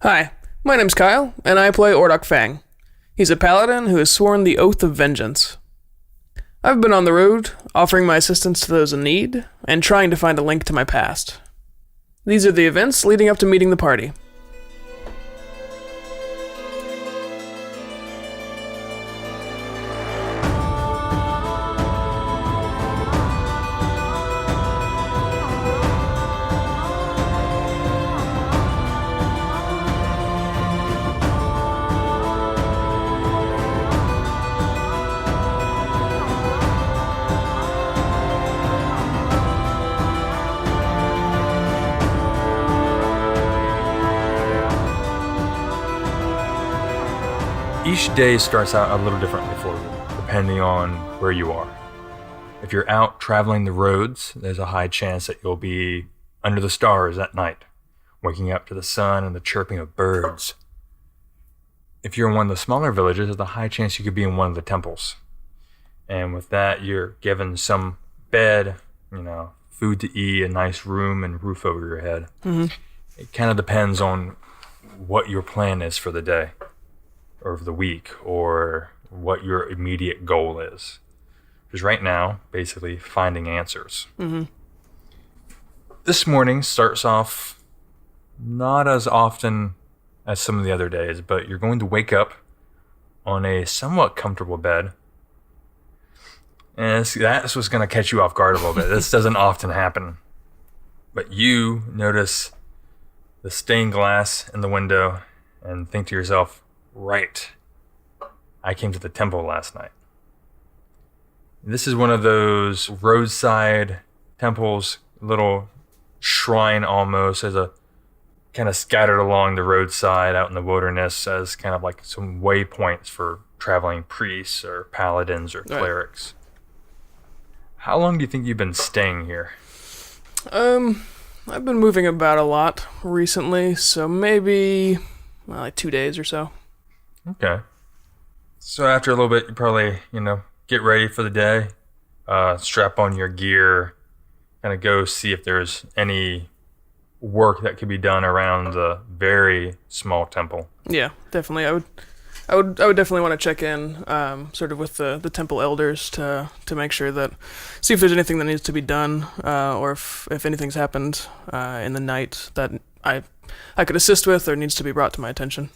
Hi, my name's Kyle, and I play Ordok Fang. He's a paladin who has sworn the Oath of Vengeance. I've been on the road, offering my assistance to those in need, and trying to find a link to my past. These are the events leading up to meeting the party. Each day starts out a little differently for you, depending on where you are. If you're out traveling the roads, there's a high chance that you'll be under the stars at night, waking up to the sun and the chirping of birds. If you're in one of the smaller villages, there's a high chance you could be in one of the temples. And with that, you're given some bed, food to eat, a nice room, and roof over your head. Mm-hmm. It kind of depends on what your plan is for the day, or of the week, or what your immediate goal is. Because right now, basically finding answers. Mm-hmm. This morning starts off not as often as some of the other days, but you're going to wake up on a somewhat comfortable bed. And that's what's going to catch you off guard a little bit. This doesn't often happen. But you notice the stained glass in the window and think to yourself, right, I came to the temple last night. This is one of those roadside temples, little shrine almost, as a kind of scattered along the roadside out in the wilderness as kind of like some waypoints for traveling priests or paladins or clerics. Right. How long do you think you've been staying here? I've been moving about a lot recently, so maybe like 2 days or so. Okay. So after a little bit, you probably, get ready for the day, strap on your gear, kind of go see if there's any work that could be done around the very small temple. Yeah, definitely. I would definitely want to check in, sort of with the temple elders to make sure that, see if there's anything that needs to be done, or if anything's happened in the night that I could assist with or needs to be brought to my attention.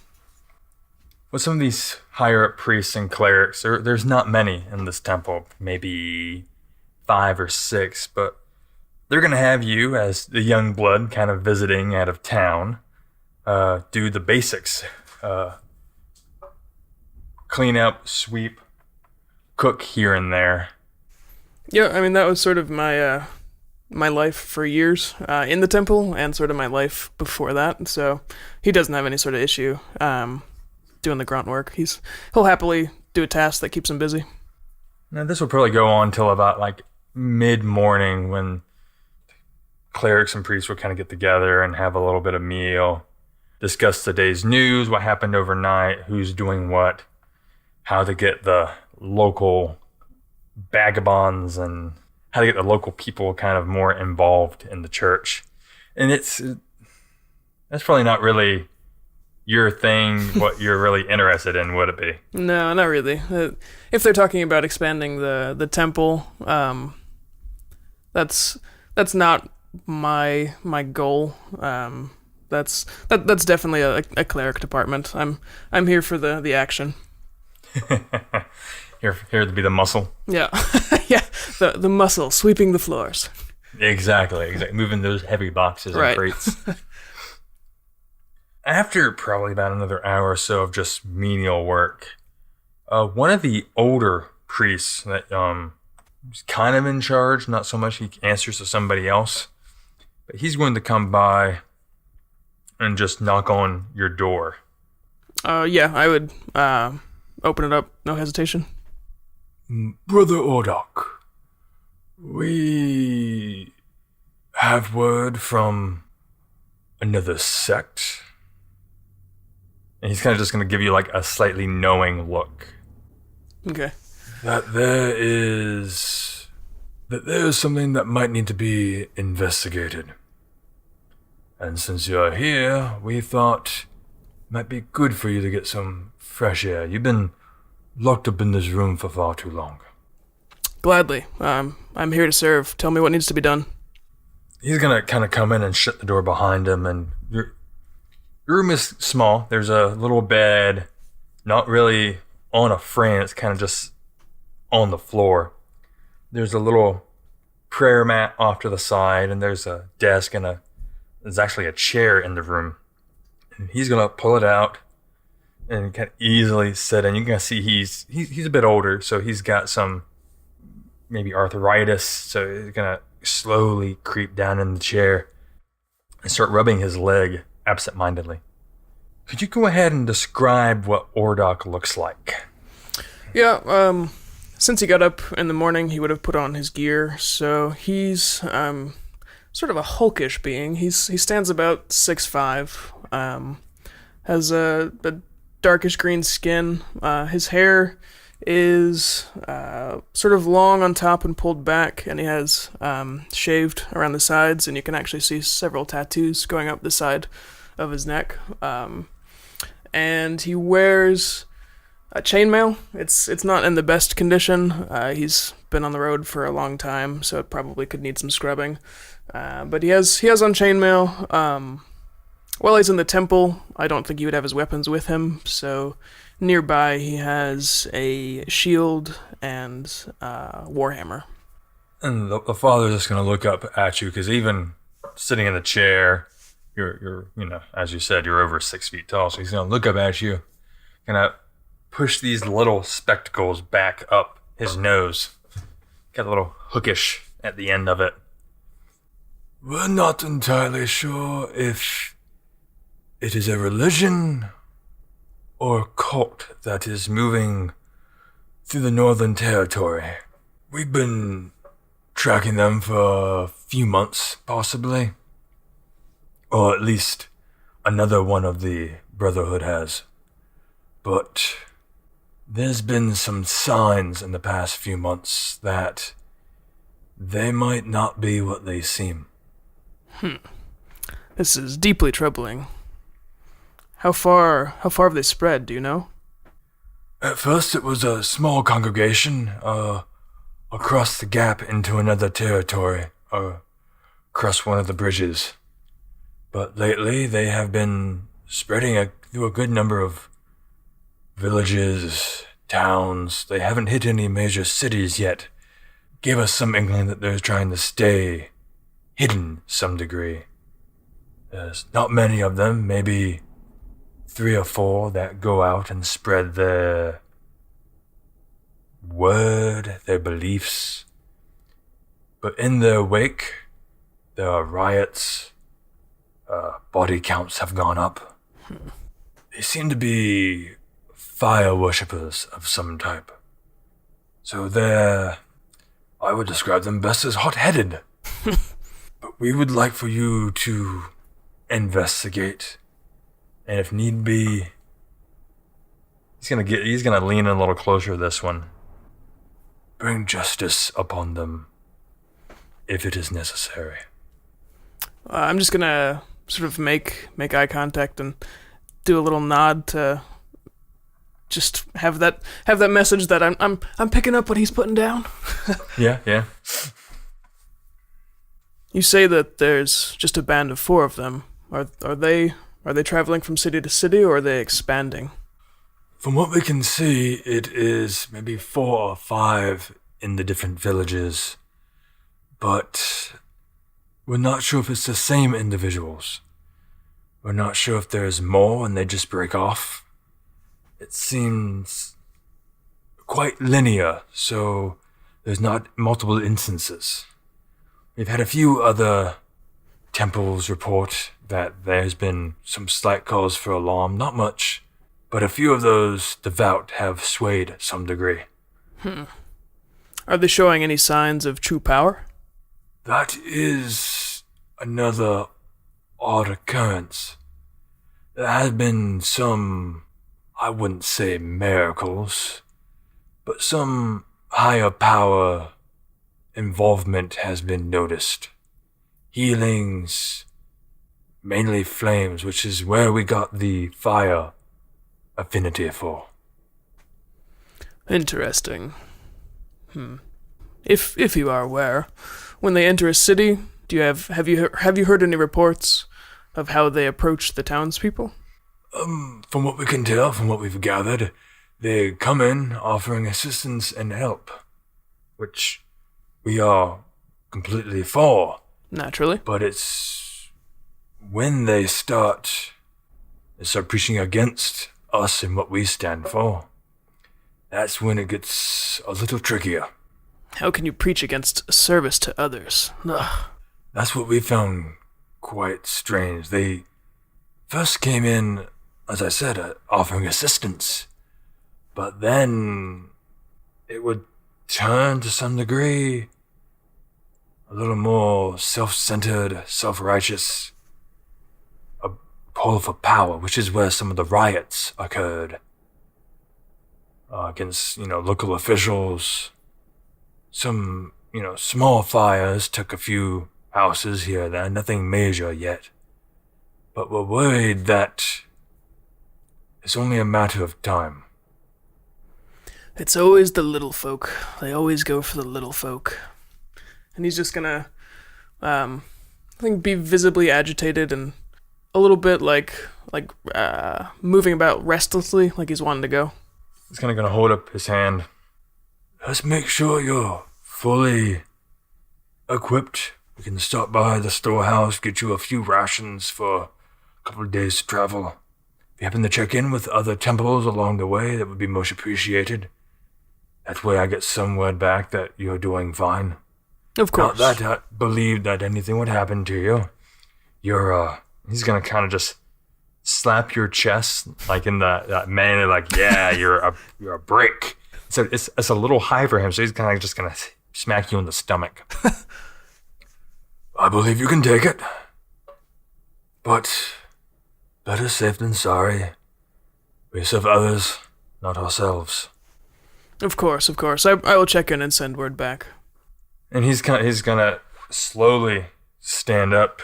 With some of these higher up priests and clerics, there's not many in this temple, maybe 5 or 6, but they're going to have you as the young blood kind of visiting out of town, do the basics, clean up, sweep, cook here and there. Yeah, I mean, that was sort of my life for years in the temple, and sort of my life before that, so he doesn't have any sort of issue doing the grunt work. He'll happily do a task that keeps him busy. Now this will probably go on till about like mid-morning, when clerics and priests will kind of get together and have a little bit of meal, discuss the day's news, what happened overnight, who's doing what, how to get the local vagabonds and how to get the local people kind of more involved in the church. And that's probably not really your thing, what you're really interested in, would it be? No, not really. If they're talking about expanding the temple, that's not my goal. That's definitely a cleric department. I'm here for the action. Here to be the muscle. Yeah, yeah, the muscle sweeping the floors. Exactly. Moving those heavy boxes and crates. After probably about another hour or so of just menial work, one of the older priests that is kind of in charge, not so much he answers to somebody else, but he's going to come by and just knock on your door. Yeah, I would open it up, no hesitation. Brother Ordok, we have word from another sect. And he's kind of just going to give you like a slightly knowing look. Okay. That there is something that might need to be investigated. And since you're here, we thought Might be good for you to get some fresh air. You've been locked up in this room for far too long. Gladly. I'm here to serve. Tell me what needs to be done. He's gonna kind of come in and shut the door behind him, and your room is small. There's a little bed, not really on a frame. It's kind of just on the floor. There's a little prayer mat off to the side, and there's a desk and there's actually a chair in the room. And he's gonna pull it out and kind of easily sit in. You can see he's a bit older, so he's got some maybe arthritis. So he's gonna slowly creep down in the chair and start rubbing his leg absent-mindedly. Could you go ahead and describe what Ordok looks like? Yeah, since he got up in the morning, he would have put on his gear, so he's sort of a hulkish being. He stands about 6'5", has a darkish green skin. His hair is sort of long on top and pulled back, and he has shaved around the sides, and you can actually see several tattoos going up the side of his neck. And he wears a chainmail. It's not in the best condition. He's been on the road for a long time, so it probably could need some scrubbing. But he has on chainmail. While he's in the temple, I don't think he would have his weapons with him, so nearby he has a shield and warhammer. And the father's just going to look up at you, because even sitting in the chair, you're as you said, you're over 6 feet tall, so he's going to look up at you, gonna push these little spectacles back up his nose. Got a little hookish at the end of it. We're not entirely sure if it is a religion or a cult that is moving through the Northern Territory. We've been tracking them for a few months, possibly. Or at least another one of the Brotherhood has. But there's been some signs in the past few months that they might not be what they seem. This is deeply troubling. How far have they spread, do you know? At first it was a small congregation, across the gap into another territory, across one of the bridges. But lately they have been spreading through a good number of villages, towns. They haven't hit any major cities yet. Gave us some inkling that they're trying to stay hidden some degree. There's not many of them, maybe 3 or 4 that go out and spread their word, their beliefs. But in their wake, there are riots, body counts have gone up. They seem to be fire worshippers of some type. So I would describe them best as hot-headed. But we would like for you to investigate, and if need be, he's gonna lean in a little closer to this one. Bring justice upon them, if it is necessary. I'm just gonna sort of make eye contact and do a little nod to just have that message that I'm picking up what he's putting down. Yeah. You say that there's just a band of 4 of them. Are they traveling from city to city, or are they expanding? From what we can see, it is maybe 4 or 5 in the different villages. But we're not sure if it's the same individuals. We're not sure if there's more and they just break off. It seems quite linear, so there's not multiple instances. We've had a few other temples report that there's been some slight cause for alarm, not much, but a few of those devout have swayed some degree. Are they showing any signs of true power? That is another odd occurrence. There has been some, I wouldn't say miracles, but some higher power involvement has been noticed. Healings, mainly flames, which is where we got the fire affinity for. Interesting. If you are aware, when they enter a city, have you heard any reports of how they approach the townspeople? From what we can tell, from what we've gathered, they come in offering assistance and help, which we are completely for. Naturally. But it's when they start preaching against us and what we stand for. That's when it gets a little trickier. How can you preach against service to others? Ugh. That's what we found quite strange. They first came in, as I said, offering assistance. But then it would turn to some degree a little more self-centered, self-righteous, a pull for power, which is where some of the riots occurred against, local officials. Some, small fires took a few houses here and there, nothing major yet. But we're worried that it's only a matter of time. It's always the little folk. They always go for the little folk. And he's just gonna, I think, be visibly agitated and a little bit like moving about restlessly, like he's wanting to go. He's kind of gonna hold up his hand. Let's make sure you're fully equipped. We can stop by the storehouse, get you a few rations for a couple of days' travel. If you happen to check in with other temples along the way, that would be most appreciated. That way I get some word back that you're doing fine. Of course. Not that I believe that anything would happen to you. He's gonna kind of just slap your chest, like in that manner, like, yeah, you're a brick. So it's a little high for him, so he's kind of just gonna smack you in the stomach. I believe you can take it. But better safe than sorry. We serve others, not ourselves. Of course. I will check in and send word back. And he's gonna slowly stand up,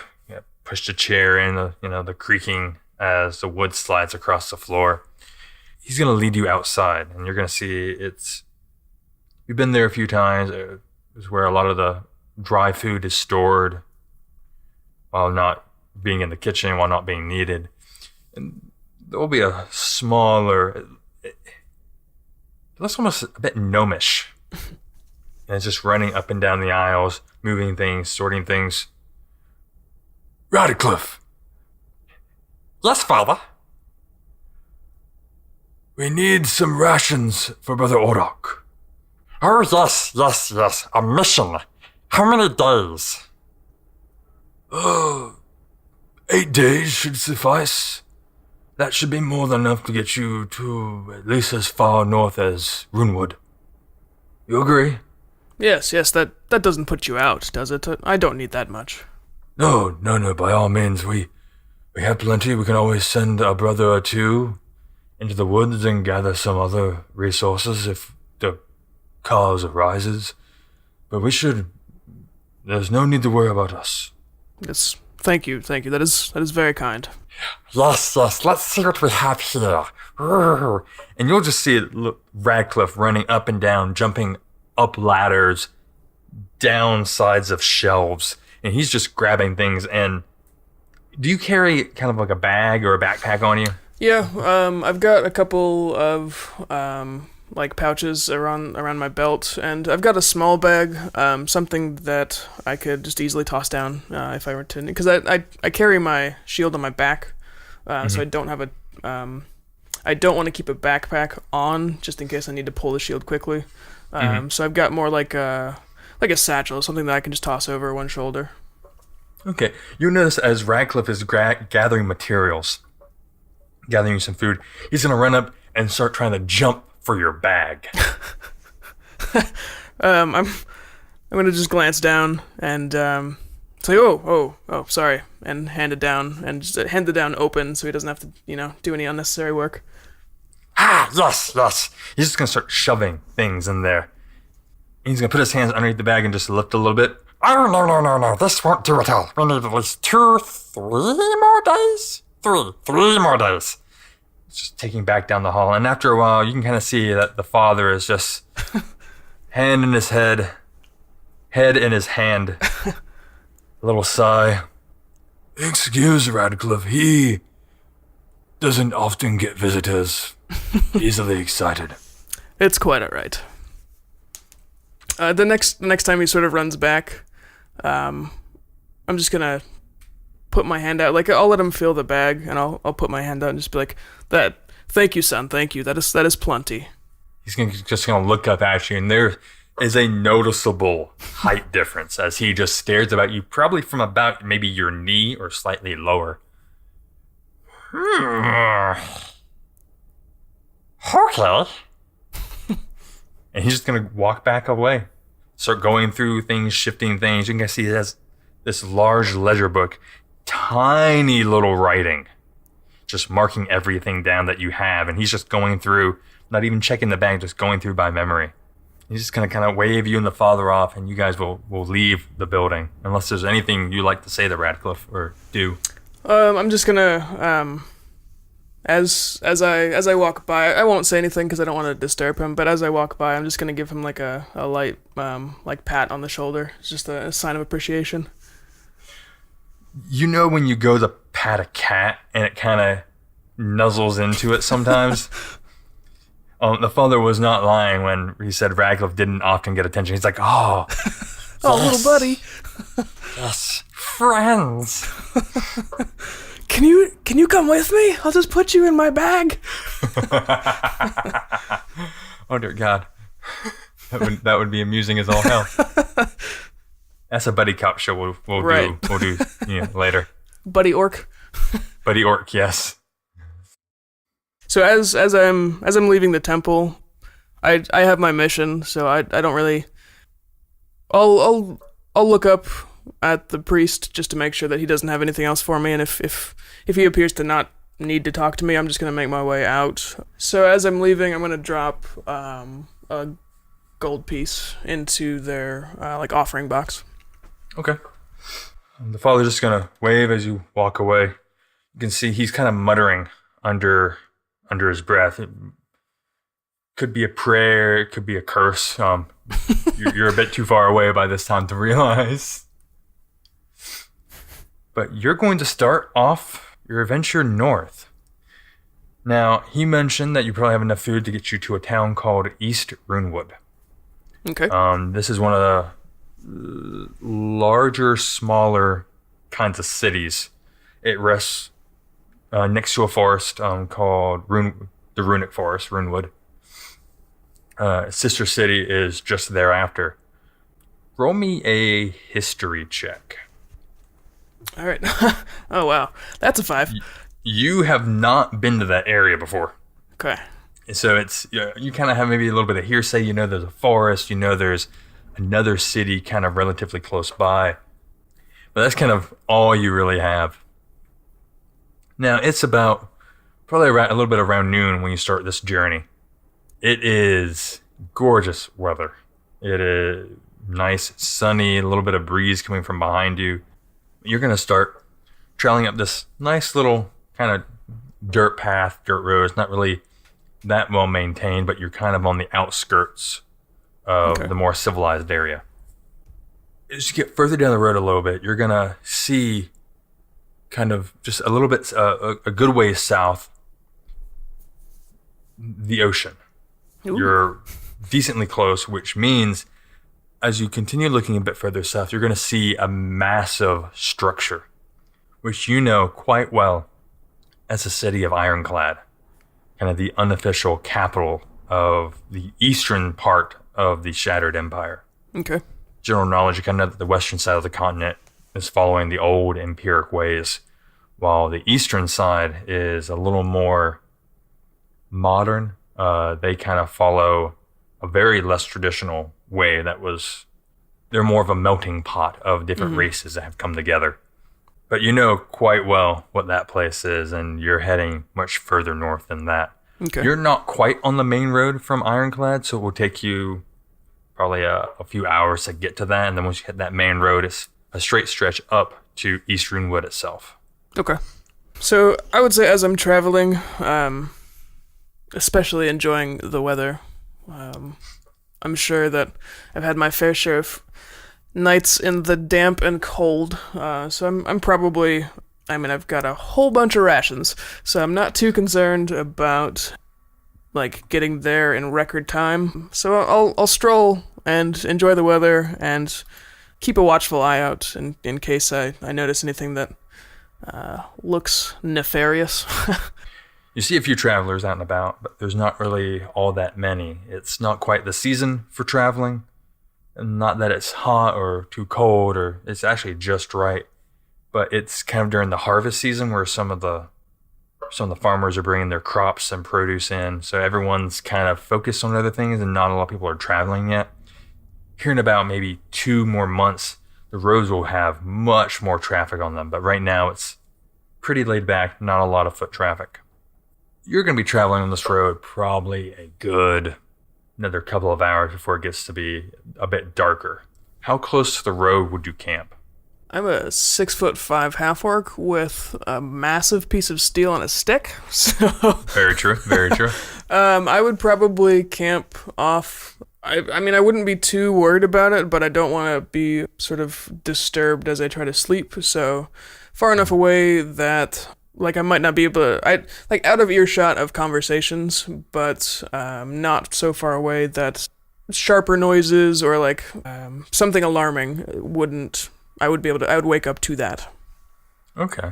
push the chair in, the creaking as the wood slides across the floor. He's gonna lead you outside, and you're gonna see you've been there a few times. It's where a lot of the dry food is stored while not being in the kitchen, while not being needed. And there will be a smaller, it looks almost a bit gnomish. And it's just running up and down the aisles, moving things, sorting things. Radcliffe! Yes, Father? We need some rations for Brother Ordok. Oh, yes. A mission. How many days? 8 days should suffice. That should be more than enough to get you to at least as far north as Runewood. You agree? Yes, that doesn't put you out, does it? I don't need that much. No, by all means, we have plenty. We can always send a brother or two into the woods and gather some other resources if the cause arises. But there's no need to worry about us. Yes, thank you. That is very kind. Yes, let's see what we have here. And you'll just see Radcliffe running up and down, jumping up ladders, down sides of shelves, and he's just grabbing things. And do you carry kind of like a bag or a backpack on you? Yeah, I've got a couple of pouches around my belt, and I've got a small bag, something that I could just easily toss down if I were to, because I carry my shield on my back, so I don't have I don't want to keep a backpack on just in case I need to pull the shield quickly. So I've got more like a satchel, something that I can just toss over one shoulder. Okay, you notice as Radcliffe is gathering materials, gathering some food, he's gonna run up and start trying to jump for your bag. I'm gonna just glance down and say, oh, sorry, and hand it down, and just hand it down open so he doesn't have to, do any unnecessary work. Yes. He's just gonna start shoving things in there. He's gonna put his hands underneath the bag and just lift a little bit. Oh, no. This won't do at all. We need at least 3 more days? 3 more days. Just taking back down the hall. And after a while, you can kind of see that the father is just hand in his head in his hand. A little sigh. Excuse Radcliffe, he doesn't often get visitors. Easily excited. It's quite all right. The next time he sort of runs back, I'm just gonna put my hand out. Like, I'll let him feel the bag, and I'll put my hand out and just be like, thank you, son, thank you. That is plenty. He's just gonna look up at you, and there is a noticeable height difference as he just stares about you, probably from about maybe your knee or slightly lower. Okay. And he's just gonna walk back away, start going through things, shifting things. You can see he has this large ledger book, tiny little writing, just marking everything down that you have. And he's just going through, not even checking the bag, just going through by memory. He's just gonna kind of wave you and the father off, and you guys will leave the building, unless there's anything you'd like to say to Radcliffe or do. I'm just gonna as I walk by, I won't say anything because I don't want to disturb him. But as I walk by, I'm just gonna give him like a light like pat on the shoulder. It's just a sign of appreciation. You know when you go to pat a cat and it kind of nuzzles into it sometimes? The father was not lying when he said Radcliffe didn't often get attention. He's like, oh, little buddy. Yes. Friends. Can you come with me? I'll just put you in my bag. Oh dear God, that would be amusing as all hell. That's a buddy cop show we'll Right. do later. Buddy orc. Buddy orc, yes. So as I'm leaving the temple, I have my mission. So I don't really. I'll look up at the priest just to make sure that he doesn't have anything else for me, and if he appears to not need to talk to me, I'm just gonna make my way out. So as I'm leaving, I'm gonna drop a gold piece into their like offering box. Okay. The father's just gonna wave as you walk away. You can see he's kind of muttering under his breath. It could be a prayer, it could be a curse. You're a bit too far away by this time to realize. But you're going to start off your adventure north. Now, he mentioned that you probably have enough food to get you to a town called East Runewood. Okay. This is one of the larger, smaller kinds of cities. It rests next to a forest called the Runic Forest, Runewood. Sister city is just thereafter. Roll me a history check. All right. Oh wow, that's a 5. You have not been to that area before. Okay. So it's you kind of have maybe a little bit of hearsay. You know there's a forest. You know there's another city kind of relatively close by. But that's kind of all you really have. Now, it's about probably around, a little bit around noon when you start this journey. It is gorgeous weather. It is nice, sunny, a little bit of breeze coming from behind you. You're going to start traveling up this nice little kind of dirt path, dirt road. It's not really that well maintained, but you're kind of on the outskirts of the more civilized area. As you get further down the road a little bit, you're going to see kind of just a little bit, a good ways south, the ocean. Ooh. You're decently close, which means as you continue looking a bit further south, you're going to see a massive structure, which you know quite well as the city of Ironclad, kind of the unofficial capital of the eastern part of the Shattered Empire. Okay. General knowledge, you kind of know that the western side of the continent is following the old empiric ways, while the eastern side is a little more modern. They kind of follow a very less traditional way they're more of a melting pot of different races that have come together. But you know quite well what that place is, and you're heading much further north than that. Okay. You're not quite on the main road from Ironclad, so it will take you probably a few hours to get to that. And then once you hit that main road, it's a straight stretch up to Eastern Wood itself. Okay. So I would say as I'm traveling, especially enjoying the weather, I'm sure that I've had my fair share of nights in the damp and cold. So I'm probably, I've got a whole bunch of rations, so I'm not too concerned about like getting there in record time. So I'll stroll and enjoy the weather and keep a watchful eye out in case I notice anything that looks nefarious. You see a few travelers out and about, but there's not really all that many. It's not quite the season for traveling. And not that it's hot or too cold, or it's actually just right. But it's kind of during the harvest season where some of the farmers are bringing their crops and produce in. So everyone's kind of focused on other things and not a lot of people are traveling yet. Here in about maybe 2 more months, the roads will have much more traffic on them. But right now it's pretty laid back, not a lot of foot traffic. You're going to be traveling on this road probably a good another couple of hours before it gets to be a bit darker. How close to the road would you camp? I'm a 6'5" half-orc with a massive piece of steel on a stick. So Very true, very true. I would probably camp off. I wouldn't be too worried about it, but I don't want to be sort of disturbed as I try to sleep. So far enough away that I might not be able to, out of earshot of conversations, but not so far away that sharper noises or something alarming I would wake up to that. Okay.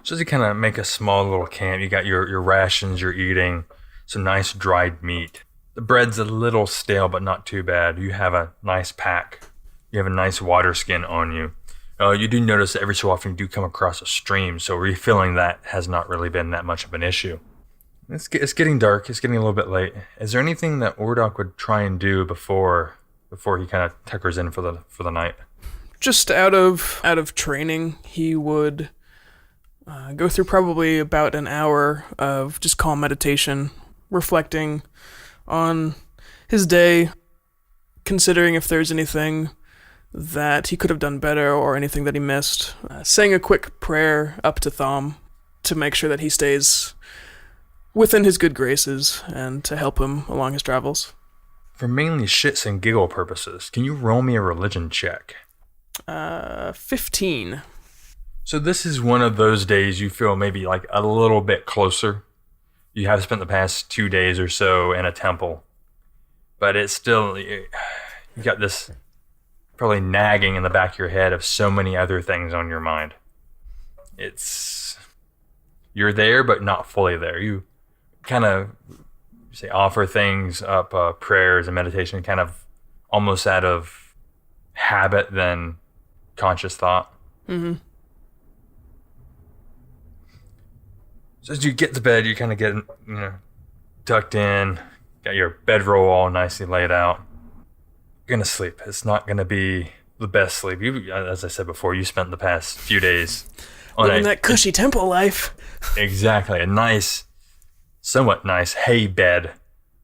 So as you kind of make a small little camp, you got your rations you're eating, some nice dried meat. The bread's a little stale, but not too bad. You have a nice pack. You have a nice water skin on you. You do notice that every so often you do come across a stream, so refilling that has not really been that much of an issue. It's getting dark. It's getting a little bit late. Is there anything that Ordok would try and do before he kind of tuckers in for the night? Just out of training, he would go through probably about an hour of just calm meditation, reflecting on his day, considering if there's anything that he could have done better or anything that he missed, saying a quick prayer up to Thom to make sure that he stays within his good graces and to help him along his travels. For mainly shits and giggle purposes, can you roll me a religion check? 15. So this is one of those days you feel maybe a little bit closer. You have spent the past 2 days or so in a temple, but it's still, you got this probably nagging in the back of your head of so many other things on your mind. You're there, but not fully there. You kind of offer things up, prayers and meditation, kind of almost out of habit than conscious thought. Mm-hmm. So as you get to bed, you kind of get tucked in, got your bedroll all nicely laid out. You're gonna sleep. It's not gonna be the best sleep. You, as I said before, you spent the past few days on living that cushy temple life. Exactly, a nice, somewhat nice hay bed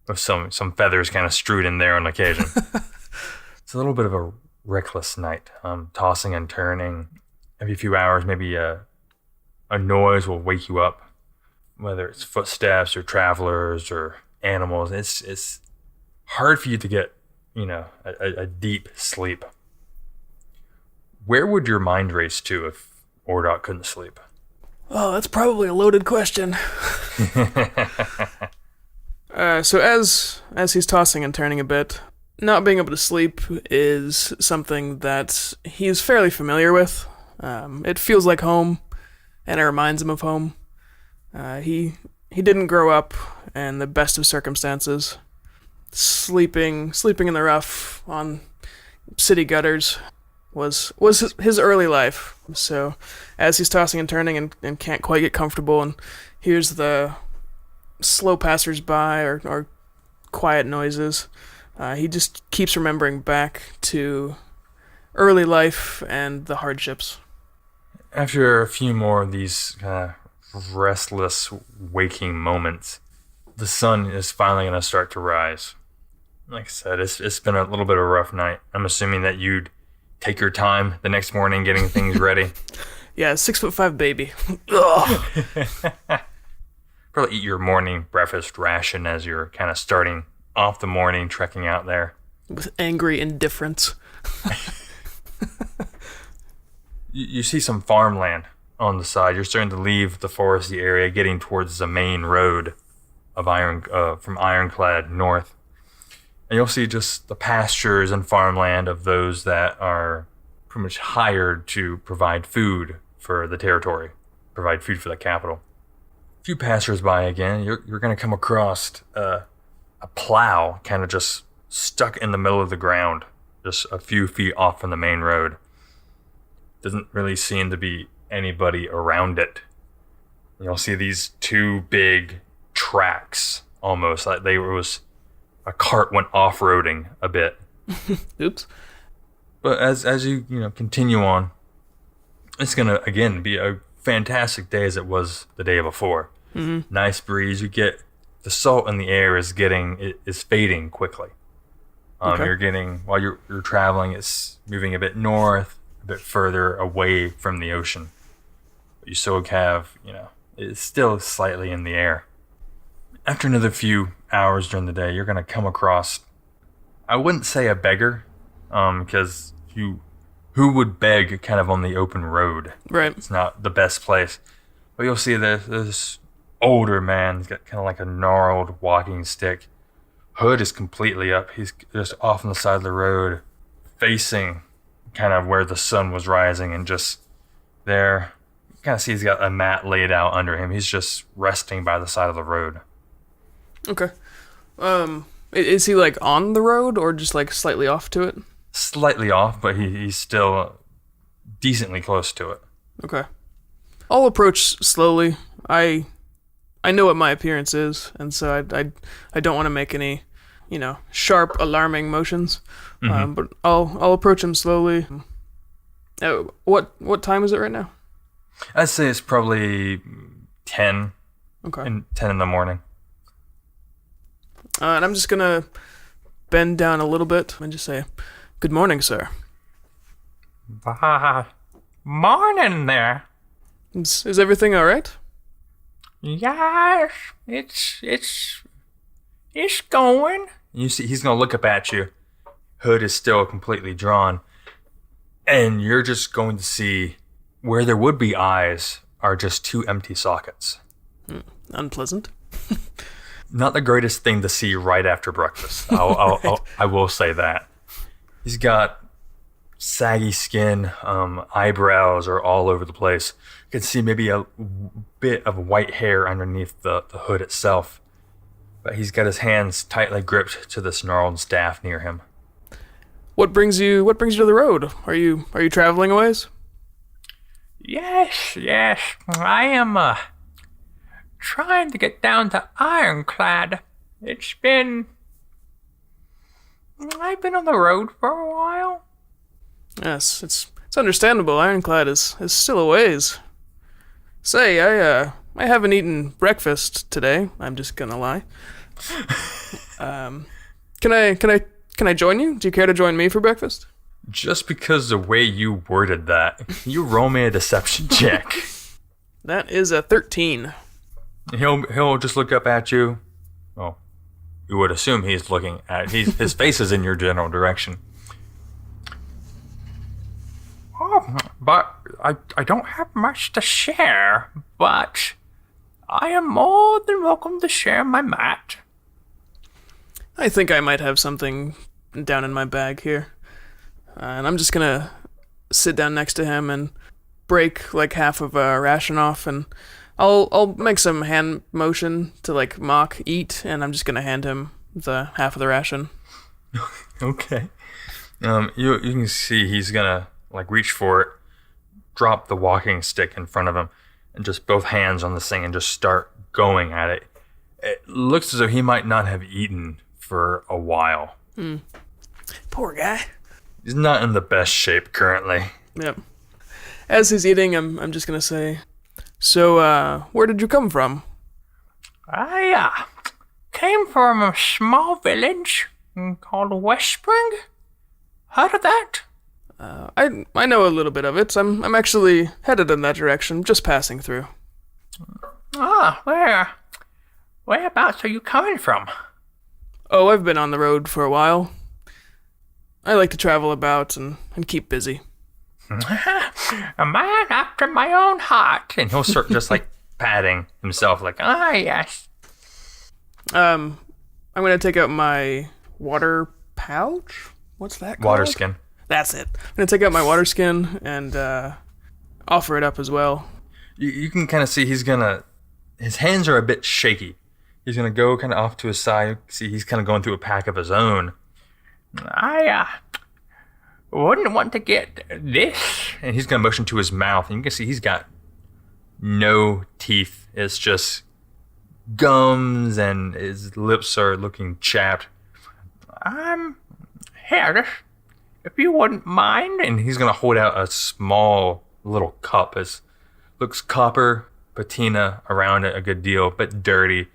with some feathers kind of strewed in there on occasion. It's a little bit of a reckless night, tossing and turning. Every few hours, maybe a noise will wake you up, whether it's footsteps or travelers or animals. It's hard for you to get a deep sleep. Where would your mind race to if Ordok couldn't sleep? Oh, that's probably a loaded question. So as he's tossing and turning a bit, not being able to sleep is something that he's fairly familiar with. It feels like home, and it reminds him of home. He didn't grow up in the best of circumstances. Sleeping in the rough on city gutters was his early life. So as he's tossing and turning and can't quite get comfortable and hears the slow passers-by or quiet noises, he just keeps remembering back to early life and the hardships. After a few more of these kind of restless waking moments, the sun is finally going to start to rise. Like I said, it's been a little bit of a rough night. I'm assuming that you'd take your time the next morning getting things ready. Yeah, 6'5" baby. Ugh. Probably eat your morning breakfast ration as you're kind of starting off the morning trekking out there. With angry indifference. You see some farmland on the side. You're starting to leave the foresty area, getting towards the main road of from Ironclad north. And you'll see just the pastures and farmland of those that are pretty much hired to provide food for the territory, provide food for the capital. A few passers-by again, you're going to come across a plow kind of just stuck in the middle of the ground, just a few feet off from the main road. Doesn't really seem to be anybody around it. You'll see these two big tracks, almost like a cart went off-roading a bit. Oops. But as you continue on, it's gonna again be a fantastic day as it was the day before. Mm-hmm. Nice breeze. You get the salt in the air is fading quickly. Okay. You're getting while you're traveling, it's moving a bit north, a bit further away from the ocean. But you still have it's still slightly in the air. After another few hours during the day, you're gonna come across, I wouldn't say a beggar, because who would beg kind of on the open road? Right. It's not the best place. But you'll see this older man. He's got kind of like a gnarled walking stick. Hood is completely up. He's just off on the side of the road, facing kind of where the sun was rising, and just there. You kind of see he's got a mat laid out under him. He's just resting by the side of the road. Okay. Is he like on the road or just like slightly off to it? Slightly off, but he's still decently close to it. Okay. I'll approach slowly. I know what my appearance is, and so I don't want to make any, sharp, alarming motions. Mm-hmm. But I'll approach him slowly. What time is it right now? I'd say it's probably 10. Okay. 10 in the morning. And I'm just gonna bend down a little bit and just say, "Good morning, sir." Morning there. Is everything all right? Yes, it's going. You see, he's gonna look up at you. Hood is still completely drawn, and you're just going to see where there would be eyes are just two empty sockets. Unpleasant. Not the greatest thing to see right after breakfast. I will say that. He's got saggy skin, eyebrows are all over the place. You can see maybe a bit of white hair underneath the hood itself. But he's got his hands tightly gripped to this gnarled staff near him. What brings you to the road? Are you traveling a ways? Yes. I am trying to get down to Ironclad. I've been on the road for a while. Yes, it's understandable. Ironclad is still a ways. Say, I haven't eaten breakfast today. I'm just gonna lie. Can I join you? Do you care to join me for breakfast? Just because the way you worded that, you roll me a deception check. That is a 13. He'll just look up at you. Well, you would assume he's looking at his face is in your general direction. Oh, but I don't have much to share, but I am more than welcome to share my mat. I think I might have something down in my bag here. And I'm just gonna sit down next to him and break like half of a ration off, and I'll make some hand motion to like mock eat, and I'm just gonna hand him the half of the ration. Okay. You can see he's gonna like reach for it, drop the walking stick in front of him, and just both hands on this thing and just start going at it. It looks as though he might not have eaten for a while. Poor guy. He's not in the best shape currently. Yep. As he's eating, I'm just gonna say, so, where did you come from? I came from a small village called Westspring? Heard of that? I know a little bit of it. I'm actually headed in that direction, just passing through. Whereabouts are you coming from? Oh, I've been on the road for a while. I like to travel about and keep busy. A man after my own heart. And he'll start just like patting himself like, Yes. I'm gonna take out my water pouch. What's that called? water skin. That's it. I'm gonna take out my water skin and offer it up as well. You can kind of see his hands are a bit shaky. He's going to go kind of off to his side. See, he's kind of going through a pack of his own. I wouldn't want to get this. And he's going to motion to his mouth. And you can see he's got no teeth. It's just gums and his lips are looking chapped. Here, if you wouldn't mind. And he's going to hold out a small little cup. It looks copper, patina around it a good deal, but dirty.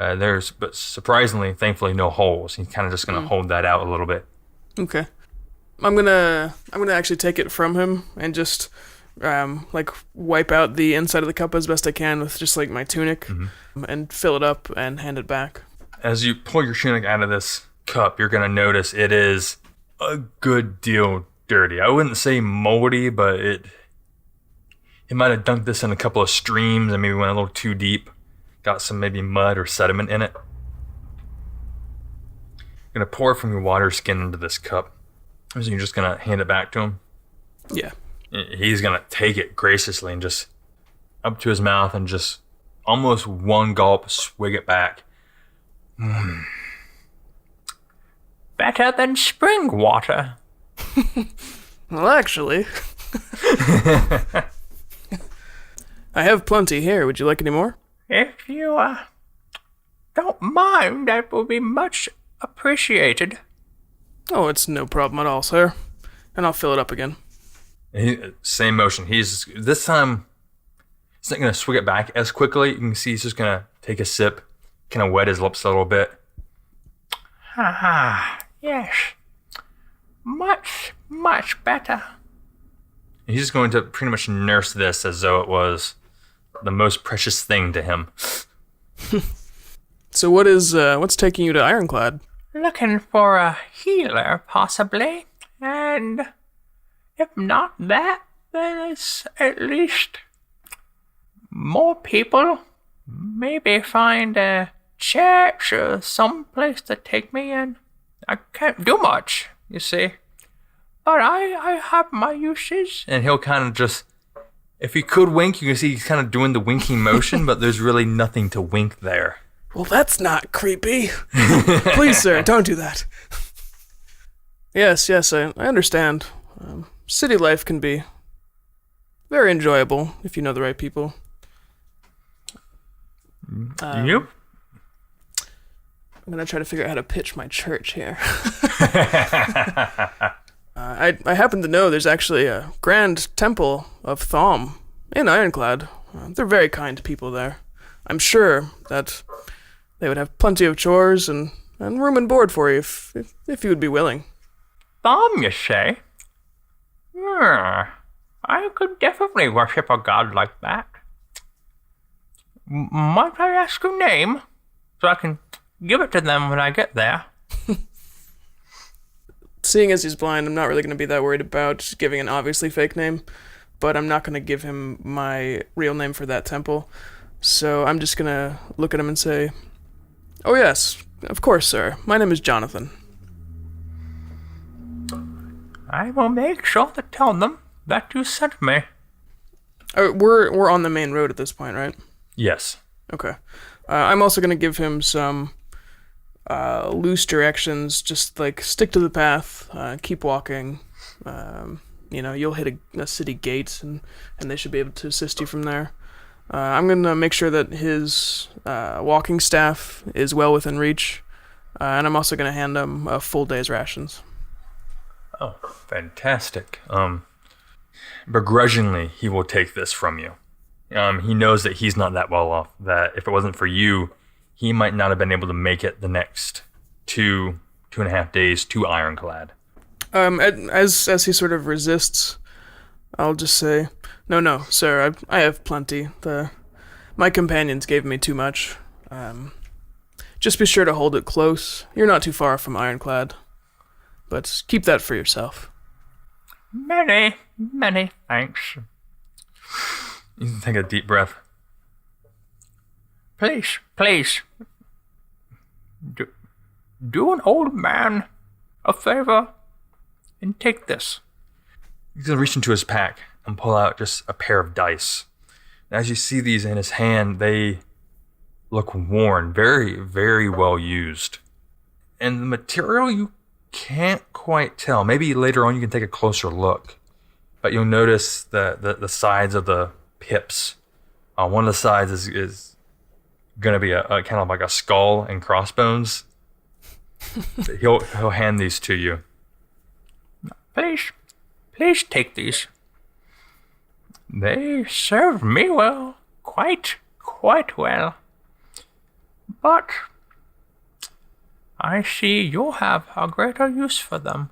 But surprisingly, thankfully, no holes. He's kind of just going to hold that out a little bit. Okay. I'm gonna actually take it from him and just like wipe out the inside of the cup as best I can with just like my tunic and fill it up and hand it back. As you pull your tunic out of this cup, you're going to notice it is a good deal dirty. I wouldn't say moldy, but it might have dunked this in a couple of streams and maybe went a little too deep. Got some maybe mud or sediment in it. You're going to pour from your water skin into this cup. So you're just going to hand it back to him. Yeah. He's going to take it graciously and just up to his mouth and just almost one gulp swig it back. Better than spring water. Well, actually, I have plenty here. Would you like any more? If you don't mind, that will be much appreciated. Oh, it's no problem at all, sir. And I'll fill it up again. Same motion. This time, he's not going to swig it back as quickly. You can see he's just going to take a sip, kind of wet his lips a little bit. Yes. Much, much better. He's just going to pretty much nurse this as though it was the most precious thing to him. So what's taking you to Ironclad? Looking for a healer, possibly. And if not that, then it's at least more people. Maybe find a church or some place to take me in. I can't do much, you see. But I have my uses. And he'll kind of just, if he could wink, you can see he's kind of doing the winking motion, but there's really nothing to wink there. Well, that's not creepy. Please, sir, don't do that. Yes, I understand. City life can be very enjoyable if you know the right people. Yep. I'm going to try to figure out how to pitch my church here. I happen to know there's actually a grand temple of Thom in Ironclad. They're very kind people there. I'm sure that they would have plenty of chores and room and board for you if you would be willing. Thom, you say? I could definitely worship a god like that. Might I ask your name so I can give it to them when I get there? Seeing as he's blind, I'm not really going to be that worried about giving an obviously fake name, but I'm not going to give him my real name for that temple. So I'm just going to look at him and say, "Oh yes, of course, sir. My name is Jonathan." I will make sure to tell them that you sent me. We're on the main road at this point, right? Yes. Okay. I'm also going to give him some loose directions, just like stick to the path, keep walking. You'll hit a city gate and they should be able to assist you from there. I'm going to make sure that his walking staff is well within reach, and I'm also going to hand him a full day's rations. Oh, fantastic. Begrudgingly, he will take this from you. He knows that he's not that well off, that if it wasn't for you, he might not have been able to make it the next 2 2.5 days to Ironclad. As he sort of resists, I'll just say, no, sir, I have plenty. My companions gave me too much. Just be sure to hold it close. You're not too far from Ironclad, but keep that for yourself. Many thanks. You can take a deep breath. Please, do an old man a favor and take this. He's going to reach into his pack and pull out just a pair of dice. As you see these in his hand, they look worn, very, very well used. And the material you can't quite tell. Maybe later on you can take a closer look. But you'll notice the sides of the pips. One of the sides is going to be a kind of like a skull and crossbones. He'll hand these to you. Please take these. They serve me well, quite well. But I see you'll have a greater use for them.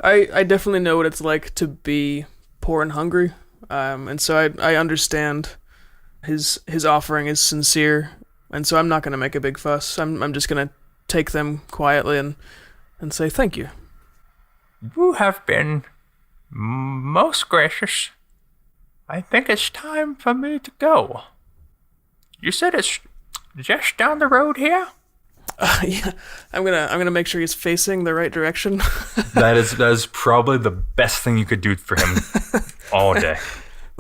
I definitely know what it's like to be poor and hungry, and so I understand his offering is sincere, and so I'm not going to make a big fuss. I'm just going to take them quietly and say thank you. You have been most gracious. I think it's time for me to go. You said it's just down the road here? Yeah, I'm gonna make sure he's facing the right direction. That is probably the best thing you could do for him all day.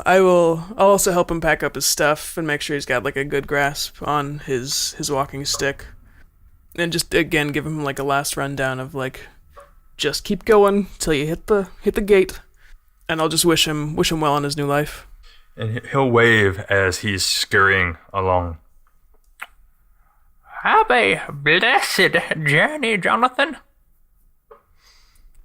I'll also help him pack up his stuff and make sure he's got like a good grasp on his walking stick, and just again give him like a last rundown of like, just keep going till you hit the gate, and I'll just wish him well in his new life. And he'll wave as he's scurrying along. Have a blessed journey, Jonathan.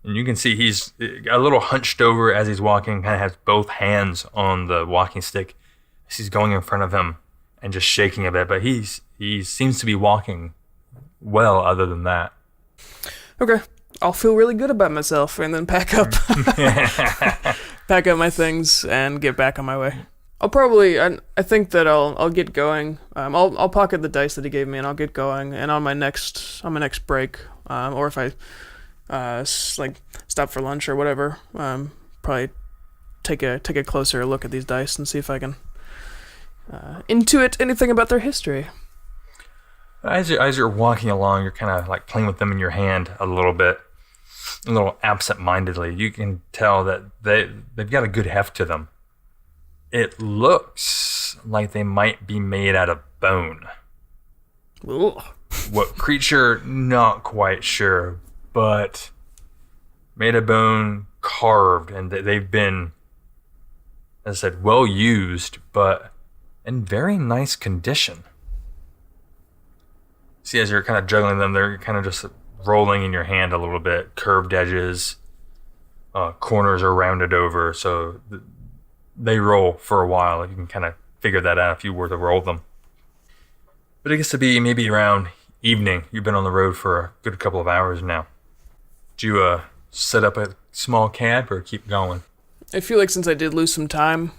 And you can see he's a little hunched over as he's walking, kind of has both hands on the walking stick as he's going in front of him and just shaking a bit. But he seems to be walking well other than that. Okay, I'll feel really good about myself and then pack up my things and get back on my way. I'll probably, I think that I'll get going. I'll pocket the dice that he gave me and I'll get going. And on my next break, or if I stop for lunch or whatever, probably take a closer look at these dice and see if I can intuit anything about their history. As you're walking along, you're kind of like playing with them in your hand a little bit, a little absent-mindedly. You can tell that they've got a good heft to them. It looks like they might be made out of bone. Ugh. What creature? Not quite sure, but made of bone, carved, and they've been, as I said, well used, but in very nice condition. See, as you're kind of juggling them, they're kind of just rolling in your hand a little bit. Curved edges, corners are rounded over, so they roll for a while. You can kind of figure that out if you were to roll them. But it gets to be maybe around evening. You've been on the road for a good couple of hours now. Did you set up a small camp or keep going? I feel like since I did lose some time,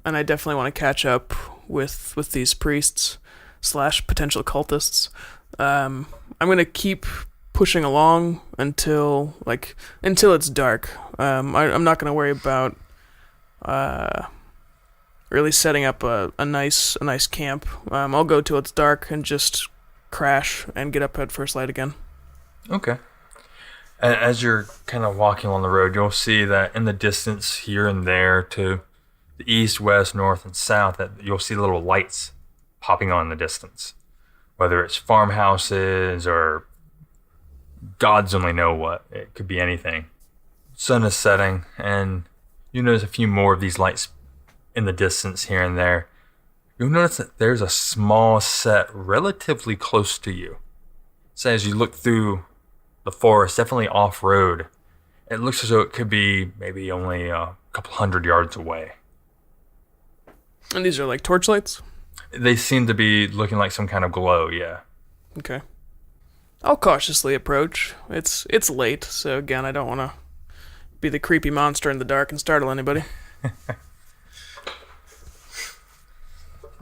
and I definitely want to catch up with these priests / potential cultists, I'm gonna keep pushing along until it's dark. I'm not gonna worry about really setting up a nice camp. I'll go till it's dark and just crash and get up at first light again. Okay. As you're kind of walking along the road, you'll see that in the distance here and there to the east, west, north, and south, that you'll see little lights popping on in the distance. Whether it's farmhouses or gods only know what. It could be anything. Sun is setting, and you notice a few more of these lights in the distance here and there. You'll notice that there's a small set relatively close to you. So as you look through the forest, definitely off-road, it looks as though it could be maybe only a couple 100 yards away. And these are like torchlights? They seem to be looking like some kind of glow, yeah. Okay. I'll cautiously approach. It's late, so again, I don't want to be the creepy monster in the dark and startle anybody.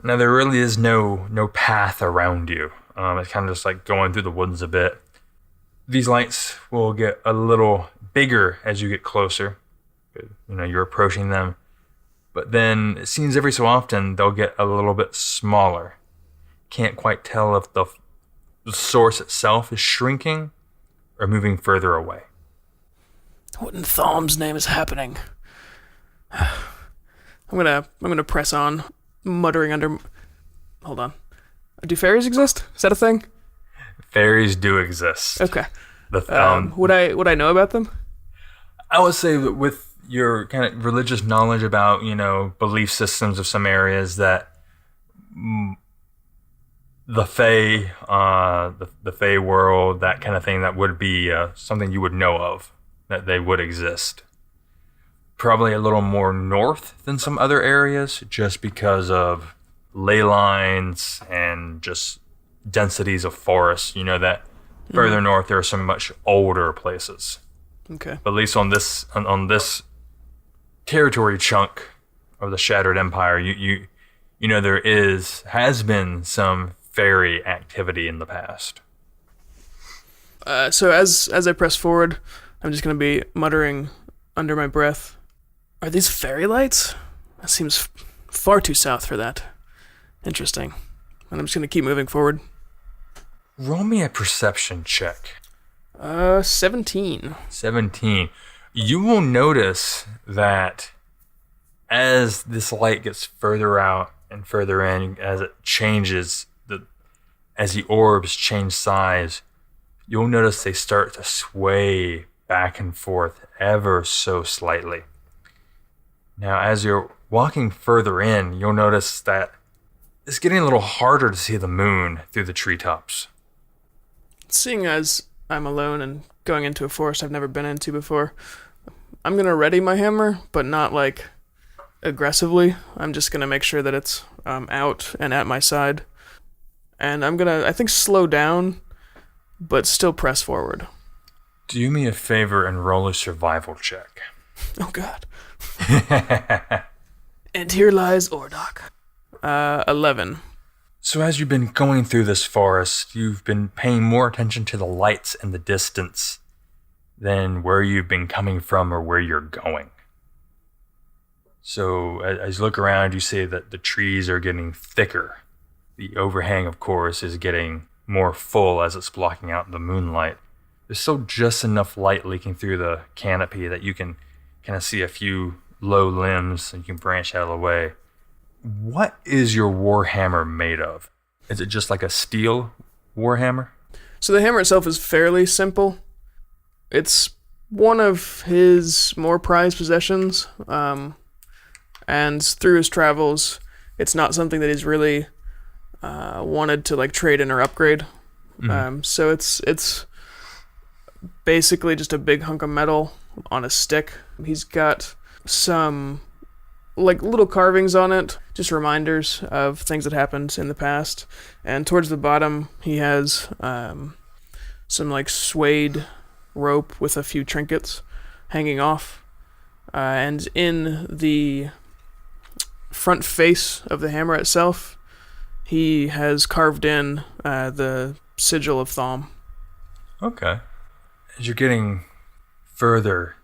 Now, there really is no path around you. It's kind of just like going through the woods a bit. These lights will get a little bigger as you get closer. You're approaching them. But then it seems every so often they'll get a little bit smaller. Can't quite tell if the source itself is shrinking or moving further away. What in Thalm's name is happening? I'm gonna press on, muttering under. Hold on. Do fairies exist? Is that a thing? Fairies do exist. Okay. Would I know about them? I would say that with your kind of religious knowledge about, belief systems of some areas, that the Fae, the Fae world, that kind of thing, that would be something you would know of, that they would exist. Probably a little more north than some other areas, just because of ley lines and just densities of forests. That further north there are some much older places. Okay. But at least on this territory chunk of the Shattered Empire, there has been some fairy activity in the past. So as I press forward, I'm just gonna be muttering under my breath. Are these fairy lights? That seems far too south for that. Interesting. And I'm just gonna keep moving forward. Roll me a perception check. 17. 17. You will notice that as this light gets further out and further in, as it changes, as the orbs change size, you'll notice they start to sway back and forth ever so slightly. Now, as you're walking further in, you'll notice that it's getting a little harder to see the moon through the treetops. Seeing as I'm alone and going into a forest I've never been into before, I'm gonna ready my hammer, but not like aggressively. I'm just gonna make sure that it's out and at my side. And I'm gonna, I think, slow down, but still press forward. Do me a favor and roll a survival check. Oh god. And here lies Ordok. 11. So as you've been going through this forest, you've been paying more attention to the lights in the distance than where you've been coming from or where you're going. So as you look around, you see that the trees are getting thicker. The overhang, of course, is getting more full as it's blocking out the moonlight. There's still just enough light leaking through the canopy that you can kind of see a few low limbs and you can branch out of the way. What is your warhammer made of? Is it just like a steel warhammer? So the hammer itself is fairly simple. It's one of his more prized possessions, and through his travels, it's not something that he's really wanted to like trade in or upgrade. So it's basically just a big hunk of metal on a stick. He's got some like little carvings on it, just reminders of things that happened in the past. And towards the bottom, he has some like suede rope with a few trinkets hanging off. And in the front face of the hammer itself, he has carved in the sigil of Thalm. Okay. As you're getting further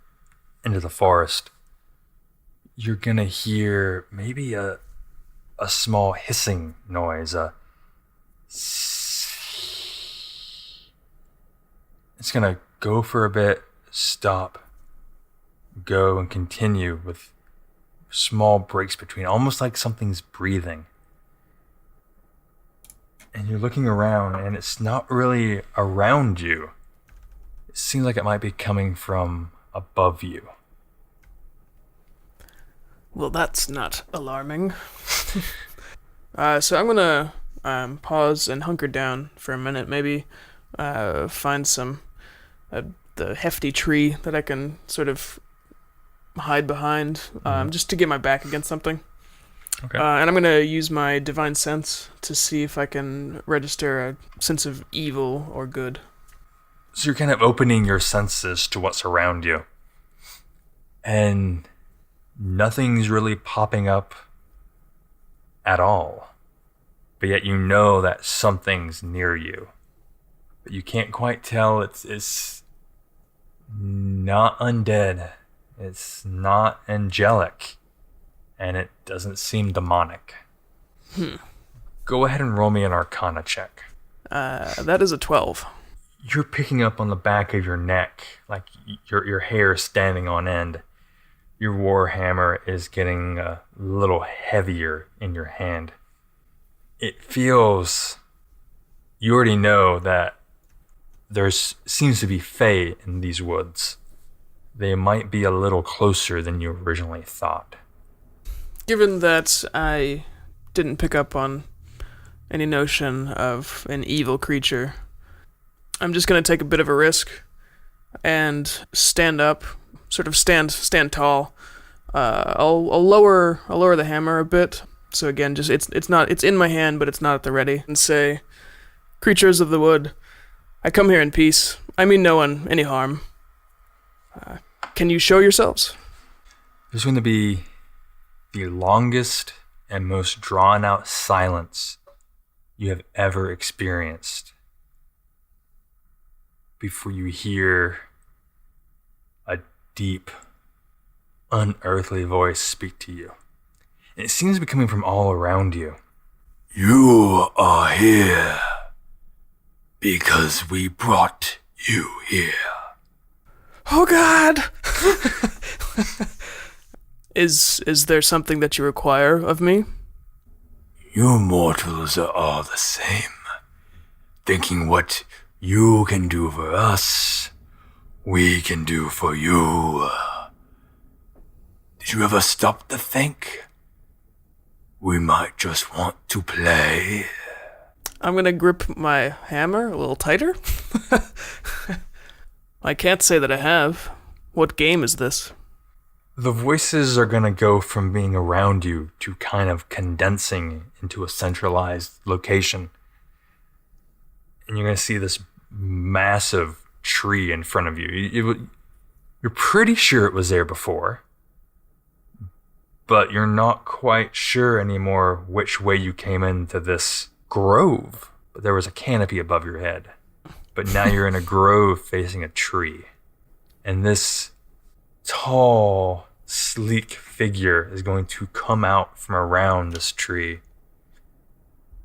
into the forest, you're gonna hear maybe a small hissing noise. It's gonna go for a bit, stop, go, and continue with small breaks between, almost like something's breathing. And you're looking around, and it's not really around you. It seems like it might be coming from above you. Well, that's not alarming. So I'm gonna pause and hunker down for a minute, maybe find some the hefty tree that I can sort of hide behind, just to get my back against something. Okay. And I'm gonna use my divine sense to see if I can register a sense of evil or good. So you're kind of opening your senses to what's around you. And nothing's really popping up at all. But yet you know that something's near you. But you can't quite tell. It's not undead. It's not angelic. And it doesn't seem demonic. Go ahead and roll me an Arcana check. That is a 12. You're picking up on the back of your neck, like your hair is standing on end. Your warhammer is getting a little heavier in your hand. It feels... You already know that there seems to be fae in these woods. They might be a little closer than you originally thought. Given that I didn't pick up on any notion of an evil creature, I'm just going to take a bit of a risk and stand up, sort of stand tall. I'll lower the hammer a bit. So again, just it's in my hand, but it's not at the ready. And say, creatures of the wood, I come here in peace. I mean no one any harm. Can you show yourselves? There's going to be the longest and most drawn out silence you have ever experienced before you hear a deep, unearthly voice speak to you. And it seems to be coming from all around you. You are here because we brought you here. Oh God! Is there something that you require of me? You mortals are all the same, thinking what you can do for us, we can do for you. Did you ever stop to think? We might just want to play. I'm gonna grip my hammer a little tighter. I can't say that I have. What game is this? The voices are going to go from being around you to kind of condensing into a centralized location. And you're going to see this massive tree in front of you. You're pretty sure it was there before, but you're not quite sure anymore which way you came into this grove. But there was a canopy above your head. But now you're in a grove facing a tree. And this tall, sleek figure is going to come out from around this tree.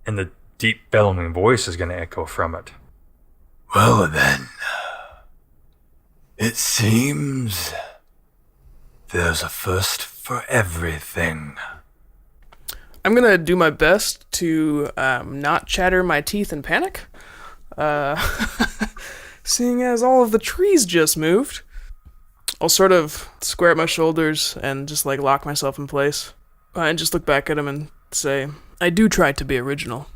And the deep bellowing voice is going to echo from it. Well then, it seems there's a first for everything. I'm gonna do my best to not chatter my teeth in panic. Seeing as all of the trees just moved, I'll sort of square up my shoulders and just like lock myself in place. And just look back at him and say, I do try to be original.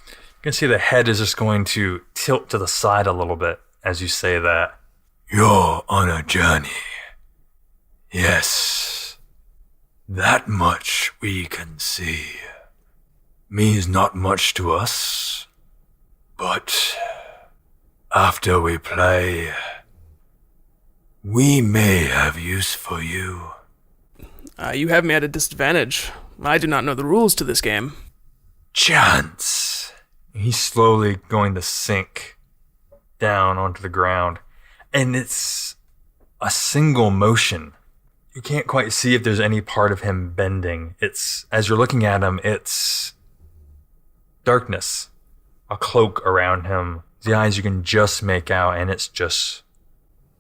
You can see the head is just going to tilt to the side a little bit as you say that. You're on a journey. Yes. That much we can see. Means not much to us. But after we play, we may have use for you. You have me at a disadvantage. I do not know the rules to this game. Chance. He's slowly going to sink down onto the ground. And it's a single motion. You can't quite see if there's any part of him bending. It's, as you're looking at him, it's darkness. A cloak around him. The eyes you can just make out, and it's just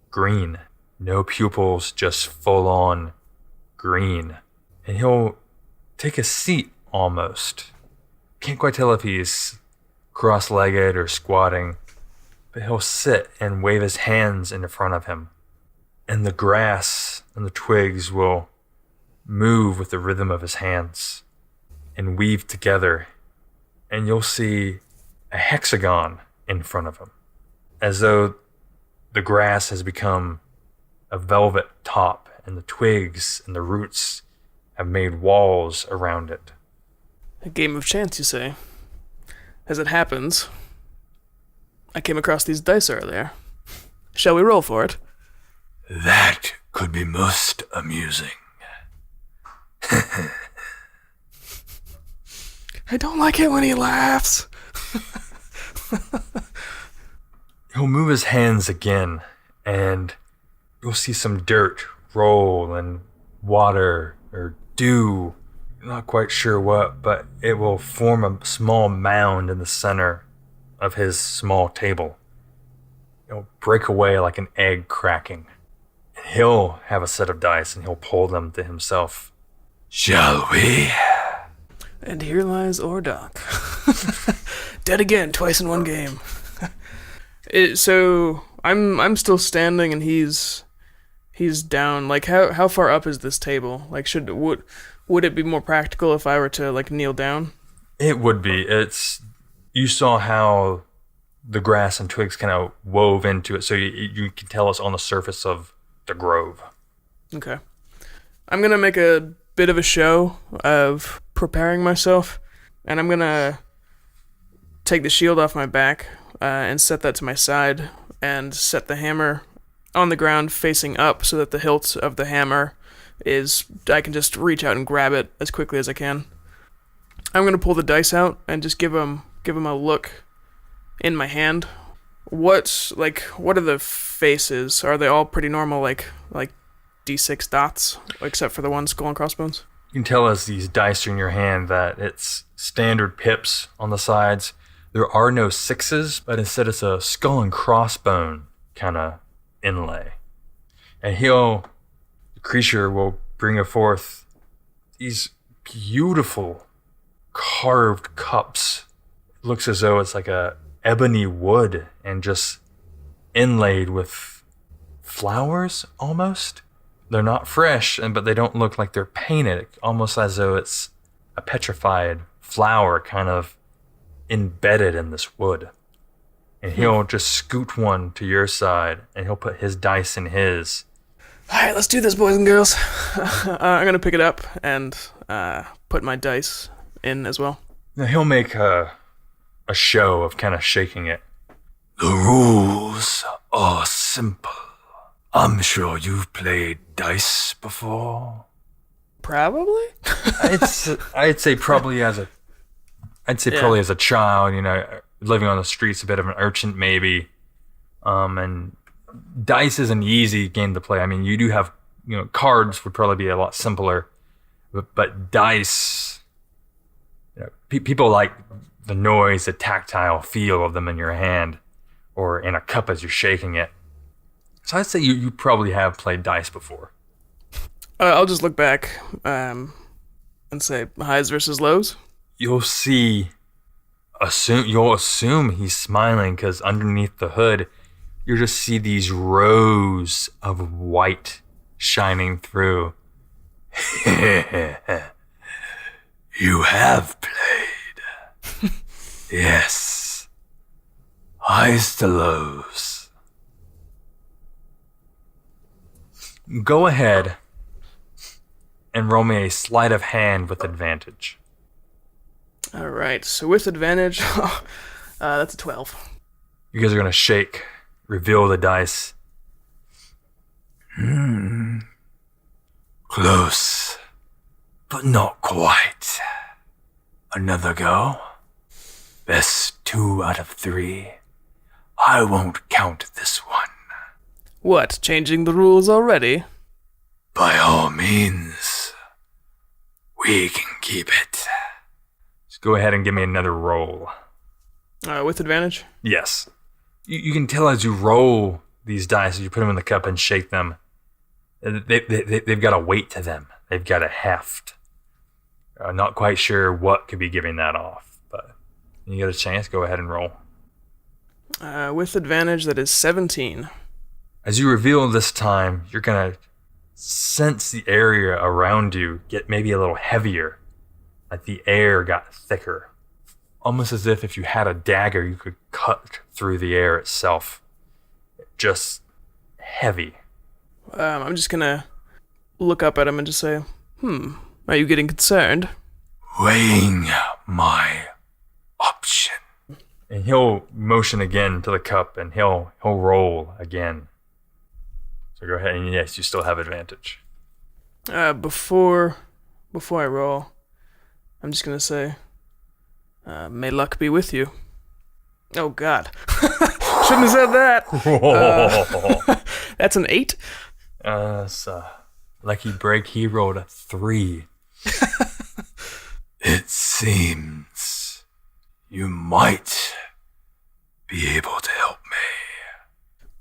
green. No pupils, just full on green. And he'll take a seat almost. Can't quite tell if he's cross-legged or squatting, but he'll sit and wave his hands in front of him. And the grass and the twigs will move with the rhythm of his hands and weave together. And you'll see a hexagon in front of him, as though the grass has become a velvet top and the twigs and the roots have made walls around it. A game of chance, you say? As it happens, I came across these dice earlier. Shall we roll for it? That could be most amusing. I don't like it when he laughs. He'll move his hands again, and you'll see some dirt roll and water or dew. Not quite sure what, but it will form a small mound in the center of his small table. It'll break away like an egg cracking. And he'll have a set of dice, and he'll pull them to himself. Shall we? And here lies Ordok. Dead again, twice in one game. So I'm still standing and he's down. Like how far up is this table? Like would it be more practical if I were to like kneel down? It would be. You saw how the grass and twigs kind of wove into it, so you can tell it's on the surface of the grove. Okay. I'm gonna make a bit of a show of preparing myself, and I'm gonna take the shield off my back and set that to my side, and set the hammer on the ground facing up so that the hilt of the hammer I can just reach out and grab it as quickly as I can. I'm gonna pull the dice out and just give him a look in my hand. What are the faces? Are they all pretty normal, like D6 dots, except for the one skull and crossbones? You can tell as these dice are in your hand that it's standard pips on the sides. There are no sixes, but instead it's a skull and crossbone kind of inlay. And the creature will bring forth these beautiful carved cups. It looks as though it's like a ebony wood and just inlaid with flowers almost. They're not fresh, but they don't look like they're painted, almost as though it's a petrified flower kind of embedded in this wood. And he'll just scoot one to your side, and he'll put his dice in his. All right, let's do this, boys and girls. I'm going to pick it up and put my dice in as well. Now he'll make a show of kind of shaking it. The rules are simple. I'm sure you've played dice before. Probably. I'd say probably as a child, living on the streets, a bit of an urchin maybe. And dice is an easy game to play. I mean, you do have, cards would probably be a lot simpler, but dice, people like the noise, the tactile feel of them in your hand or in a cup as you're shaking it. So I'd say you probably have played dice before. I'll just look back and say highs versus lows. You'll assume he's smiling because underneath the hood, you just see these rows of white shining through. You have played. Yes. Highs to lows. Go ahead and roll me a sleight of hand with advantage. All right, so with advantage, that's a 12. You guys are going to shake, reveal the dice. Close, but not quite. Another go. Best 2 out of 3. I won't count this one. What, changing the rules already? By all means, we can keep it. Just go ahead and give me another roll. With advantage? Yes. You can tell as you roll these dice, as you put them in the cup and shake them, they've got a weight to them. They've got a heft. Not quite sure what could be giving that off, but you get a chance, go ahead and roll. With advantage, that is 17. As you reveal this time, you're going to sense the area around you get maybe a little heavier, like the air got thicker. Almost as if you had a dagger, you could cut through the air itself. Just heavy. I'm just going to look up at him and just say, are you getting concerned? Weighing my option. And he'll motion again to the cup, and he'll roll again. So go ahead, and yes, you still have advantage. Before I roll, I'm just gonna say, may luck be with you. Oh God, shouldn't have said that. That's an 8. Lucky break. He rolled a 3. It seems you might be able to help me.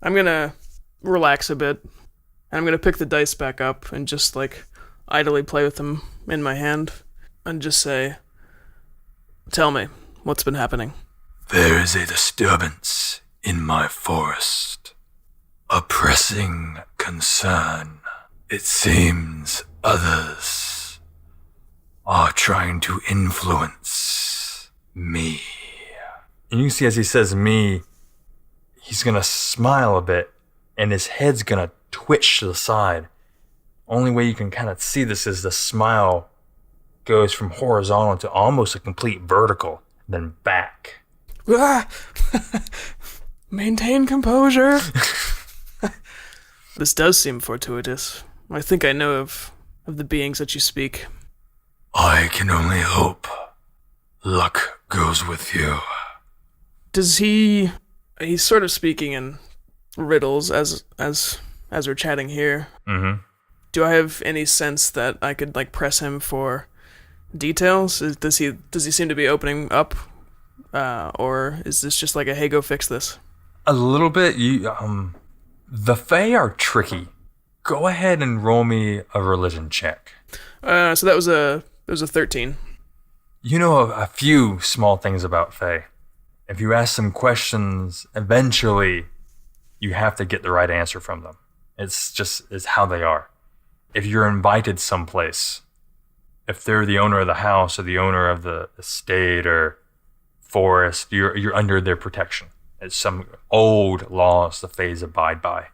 I'm gonna relax a bit, and I'm gonna pick the dice back up and just like idly play with them in my hand, and just say, "Tell me, what's been happening?" There is a disturbance in my forest. A pressing concern. It seems others are trying to influence me. And you can see as he says me, he's going to smile a bit, and his head's going to twitch to the side. Only way you can kind of see this is the smile goes from horizontal to almost a complete vertical, then back. Ah! Maintain composure. This does seem fortuitous. I think I know of the beings that you speak. I can only hope luck goes with you. Does he's sort of speaking in riddles as we're chatting here. Mm-hmm. Do I have any sense that I could like press him for details? Does he seem to be opening up? Or is this just like a, hey, go fix this? A little bit. The Fae are tricky. Go ahead and roll me a religion check. So that was a 13. You know a few small things about Fae. If you ask them questions, eventually you have to get the right answer from them. It's how they are. If you're invited someplace, if they're the owner of the house or the owner of the estate or forest, you're under their protection. It's some old laws the Faes abide by.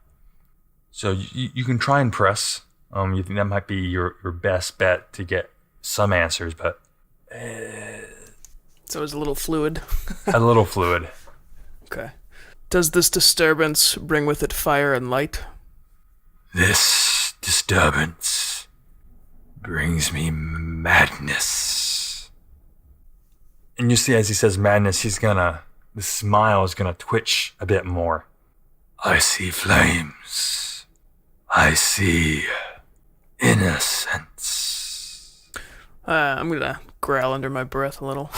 So you can try and press. You think that might be your best bet to get some answers, but So it's a little fluid. a little fluid. Okay. Does this disturbance bring with it fire and light? This disturbance brings me madness. And you see as he says madness, the smile is gonna twitch a bit more. I see flames. I see innocence. I'm gonna growl under my breath a little.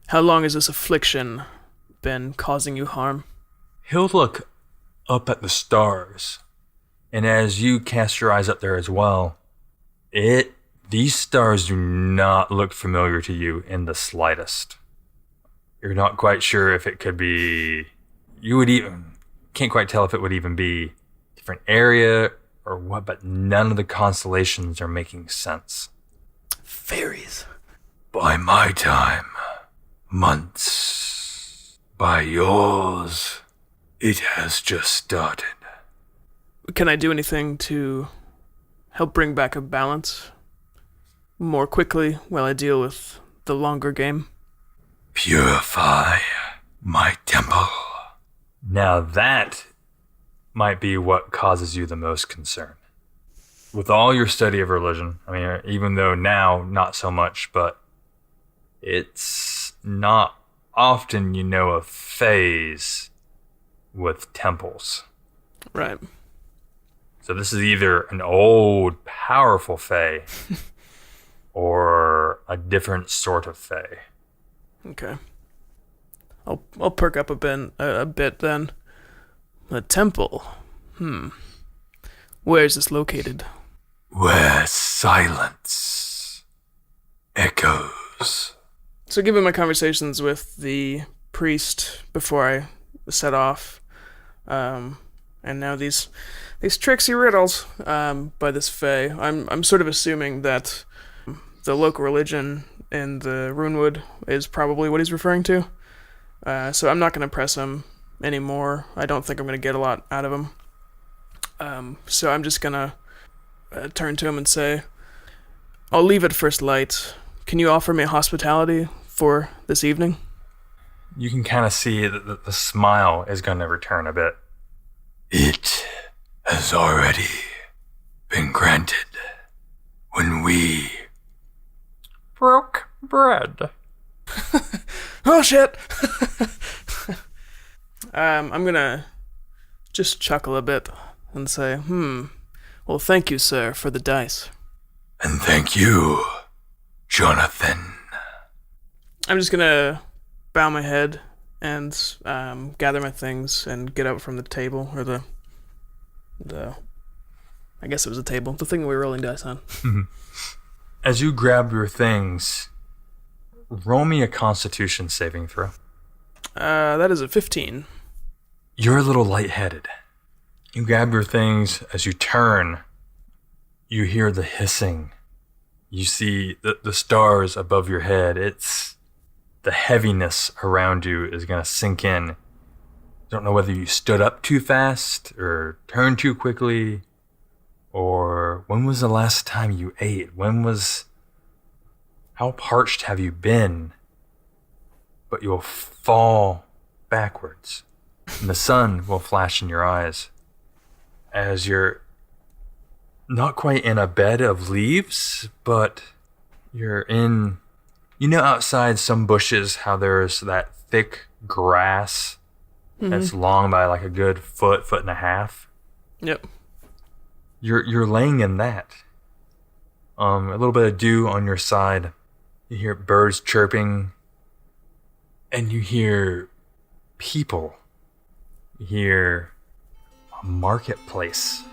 How long has this affliction been causing you harm? He'll look up at the stars, and as you cast your eyes up there as well, these stars do not look familiar to you in the slightest. You're not quite sure if it could be... can't quite tell if it would even be a different area or what, but none of the constellations are making sense. Fairies. By my time, months. By yours, it has just started. Can I do anything to help bring back a balance more quickly while I deal with the longer game? Purify my temple. Now that might be what causes you the most concern. With all your study of religion, I mean, even though now not so much, but it's not often you know of phase with temples. Right. So this is either an old, powerful fae or a different sort of fae. Okay. I'll perk up a bit then. A temple. Where is this located? Where silence echoes. So given my conversations with the priest before I set off, and now these tricksy riddles by this fae, I'm sort of assuming that the local religion in the Runewood is probably what he's referring to. So I'm not going to press him anymore. I don't think I'm going to get a lot out of him. So I'm just going to turn to him and say, I'll leave at first light. Can you offer me hospitality for this evening? you can kind of see that the smile is going to return a bit. It has already been granted when we Broke bread. Oh shit! I'm gonna just chuckle a bit and say, well, thank you, sir, for the dice. And thank you, Jonathan. I'm just gonna bow my head and gather my things and get up from the table, or the I guess it was a table, the thing we were rolling dice on. As you grab your things, roll me a Constitution saving throw. That is a 15. You're a little lightheaded. You grab your things. As you turn, you hear the hissing. You see the stars above your head. It's the heaviness around you is going to sink in. You don't know whether you stood up too fast or turned too quickly, or when was the last time you ate? How parched have you been? But you'll fall backwards, and the sun will flash in your eyes as you're not quite in a bed of leaves, but you're in, outside some bushes, how there's that thick grass that's long by like a good foot and a half. Yep. You're laying in that. A little bit of dew on your side. You hear birds chirping, and you hear people. You hear a marketplace.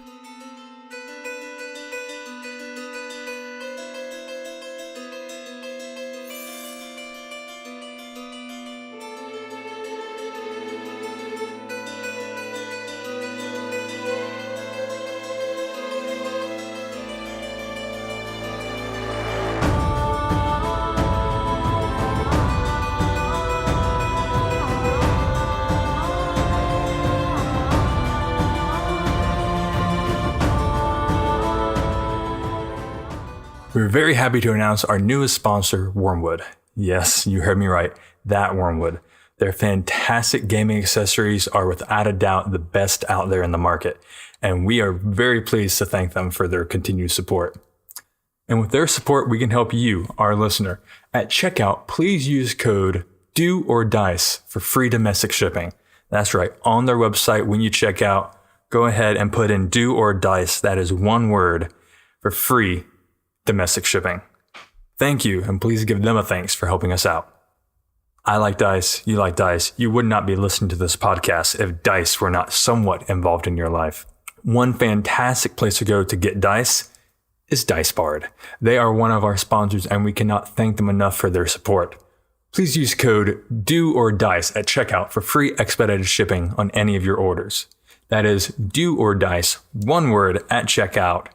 We're very happy to announce our newest sponsor, Wormwood. Yes, you heard me right. That Wormwood. Their fantastic gaming accessories are without a doubt the best out there in the market, and we are very pleased to thank them for their continued support. And with their support, we can help you, our listener. At checkout, please use code DO/DICE for free domestic shipping. That's right. On their website, when you check out, go ahead and put in DO/DICE. That is one word for free domestic shipping. Thank you, and please give them a thanks for helping us out. I like dice, you like dice. You would not be listening to this podcast if dice were not somewhat involved in your life. One fantastic place to go to get dice is Dice Bard. They are one of our sponsors, and we cannot thank them enough for their support. Please use code DO/DICE at checkout for free expedited shipping on any of your orders. That is DO/DICE, one word, at checkout.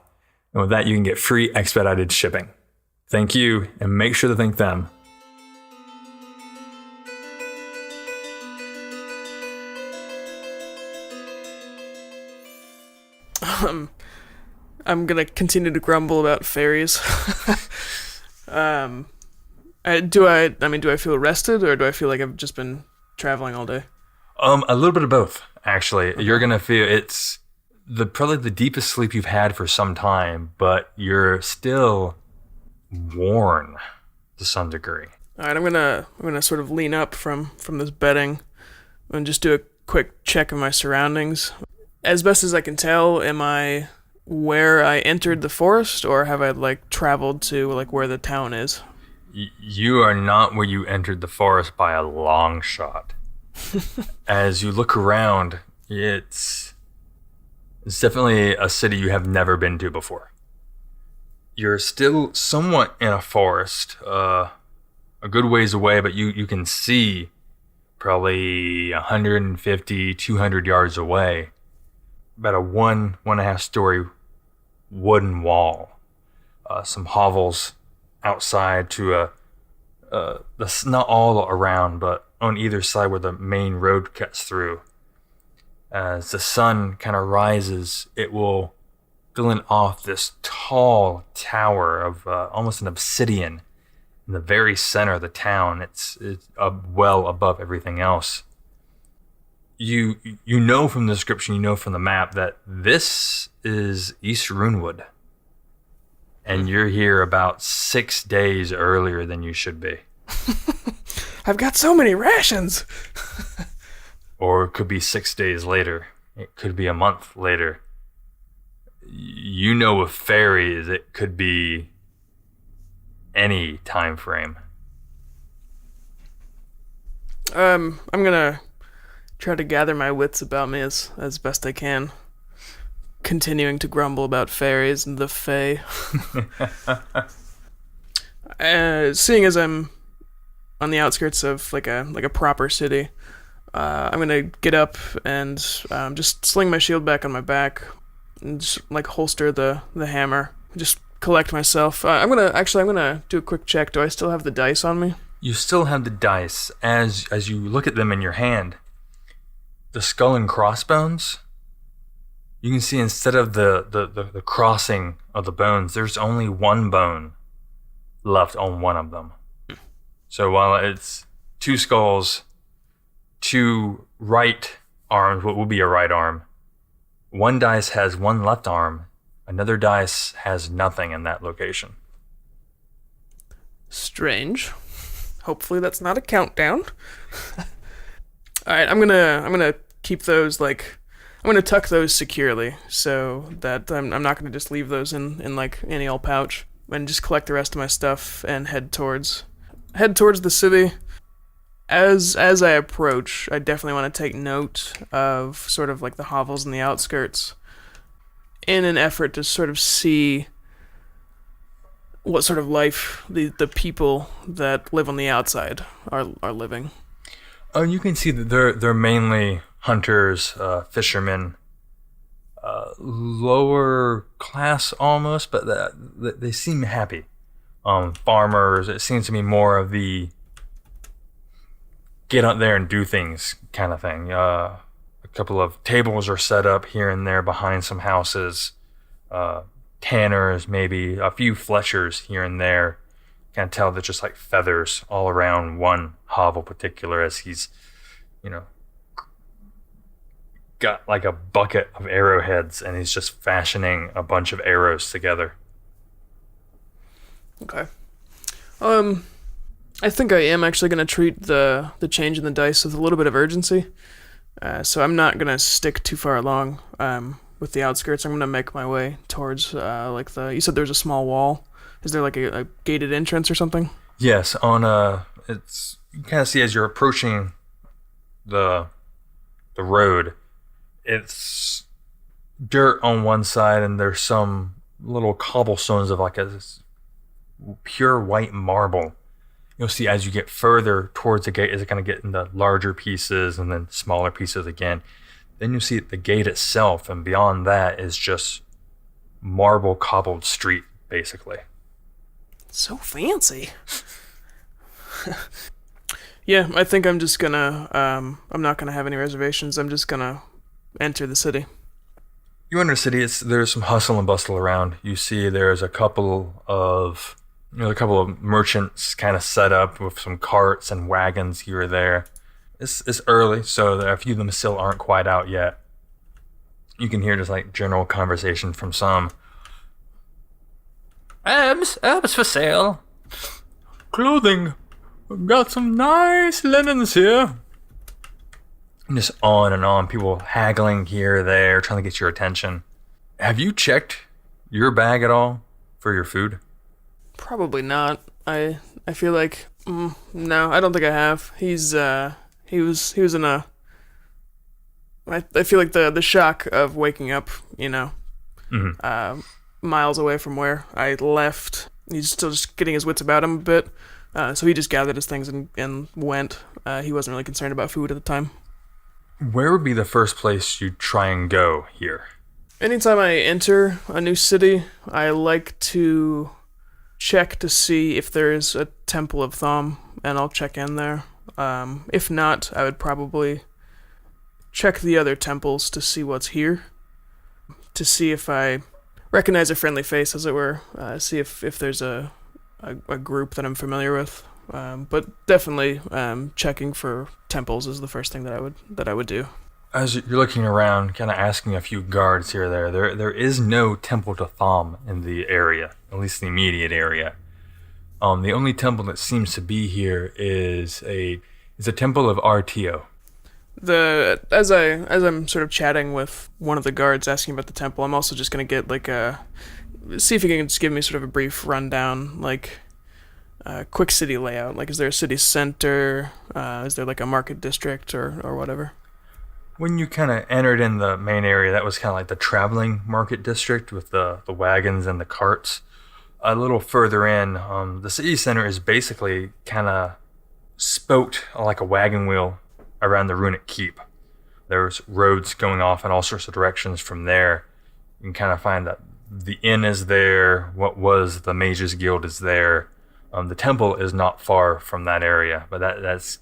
And with that, you can get free expedited shipping. Thank you, and make sure to thank them. I'm gonna continue to grumble about fairies. Do I feel rested, or do I feel like I've just been traveling all day? A little bit of both, actually. Okay. You're gonna feel it's probably the deepest sleep you've had for some time, but you're still worn to some degree. All right, I'm gonna sort of lean up from this bedding and just do a quick check of my surroundings. As best as I can tell, am I where I entered the forest, or have I traveled to where the town is? You are not where you entered the forest by a long shot. As you look around, it's definitely a city you have never been to before. You're still somewhat in a forest, a good ways away, but you can see probably 150, 200 yards away, about a 1.5 story wooden wall. Some hovels outside to that's not all around, but on either side where the main road cuts through. As the sun kind of rises, it will fill in off this tall tower of almost an obsidian in the very center of the town. It's well above everything else. You know from the description, you know from the map that this is East Runewood. And you're here about 6 days earlier than you should be. I've got so many rations. Or it could be 6 days later. It could be a month later. You know with fairies, it could be any time frame. I'm gonna try to gather my wits about me as best I can. Continuing to grumble about fairies and the fae. Seeing as I'm on the outskirts of like a proper city, I'm gonna get up and just sling my shield back on my back and just like holster the hammer. Just collect myself. I'm gonna do a quick check. Do I still have the dice on me? You still have the dice. As you look at them in your hand, the skull and crossbones, you can see instead of the crossing of the bones, there's only one bone left on one of them. So while it's 2 skulls, 2 right arms, what will be a right arm, one dice has 1 left arm, another dice has nothing in that location. Strange. Hopefully that's not a countdown. Alright, I'm gonna keep those I'm gonna tuck those securely so that I'm not gonna just leave those in like any old pouch, and just collect the rest of my stuff and head towards the city. As I approach, I definitely want to take note of sort of like the hovels and the outskirts in an effort to sort of see what sort of life the people that live on the outside are living. Oh, you can see that they're mainly hunters, fishermen, lower class almost, but they seem happy. Farmers, it seems to be more of the get out there and do things kind of thing. A couple of tables are set up here and there behind some houses. Tanners, maybe a few fleshers here and there. Can't tell they're just like feathers all around one hovel particular, as he's, got like a bucket of arrowheads and he's just fashioning a bunch of arrows together. Okay. I think I am actually going to treat the change in the dice with a little bit of urgency. So I'm not going to stick too far along with the outskirts. I'm going to make my way towards you said there's a small wall. Is there like a gated entrance or something? Yes, it's you kind of see as you're approaching the road, it's dirt on one side and there's some little cobblestones of like a pure white marble. You'll see as you get further towards the gate, is it going to get into larger pieces and then smaller pieces again. Then you'll see the gate itself, and beyond that is just marble cobbled street, basically. So fancy. Yeah, I think I'm just gonna, I'm not gonna have any reservations. I'm just gonna enter the city. You enter the city, there's some hustle and bustle around. You see there's a couple of merchants kind of set up with some carts and wagons here or there. It's early, so a few of them still aren't quite out yet. You can hear just like general conversation from some. Herbs for sale. Clothing. We've got some nice linens here. And just on and on, people haggling here or there, trying to get your attention. Have you checked your bag at all for your food? Probably not. I feel like no, I don't think I have. He was in a. I feel like the shock of waking up, miles away from where I left. He's still just getting his wits about him a bit, so he just gathered his things and went. He wasn't really concerned about food at the time. Where would be the first place you'd try and go here? Anytime I enter a new city, I like to check to see if there is a Temple of Thom, and I'll check in there. If not, I would probably check the other temples to see what's here, to see if I recognize a friendly face, as it were, see if there's a a group that I'm familiar with. But definitely checking for temples is the first thing that I would do. As you're looking around, kind of asking a few guards here or there is no temple to Thom in the area, at least the immediate area. The only temple that seems to be here is a temple of Artio. As I'm sort of chatting with one of the guards asking about the temple, I'm also just gonna get see if you can just give me sort of a brief rundown, like quick city layout. Like, is there a city center? Is there like a market district or whatever? When you kind of entered in the main area, that was kind of like the traveling market district with the wagons and the carts. A little further in, the city center is basically kind of spoked like a wagon wheel around the runic keep. There's roads going off in all sorts of directions from there. You can kind of find that the inn is there, what was the Mages Guild is there. The temple is not far from that area, but that's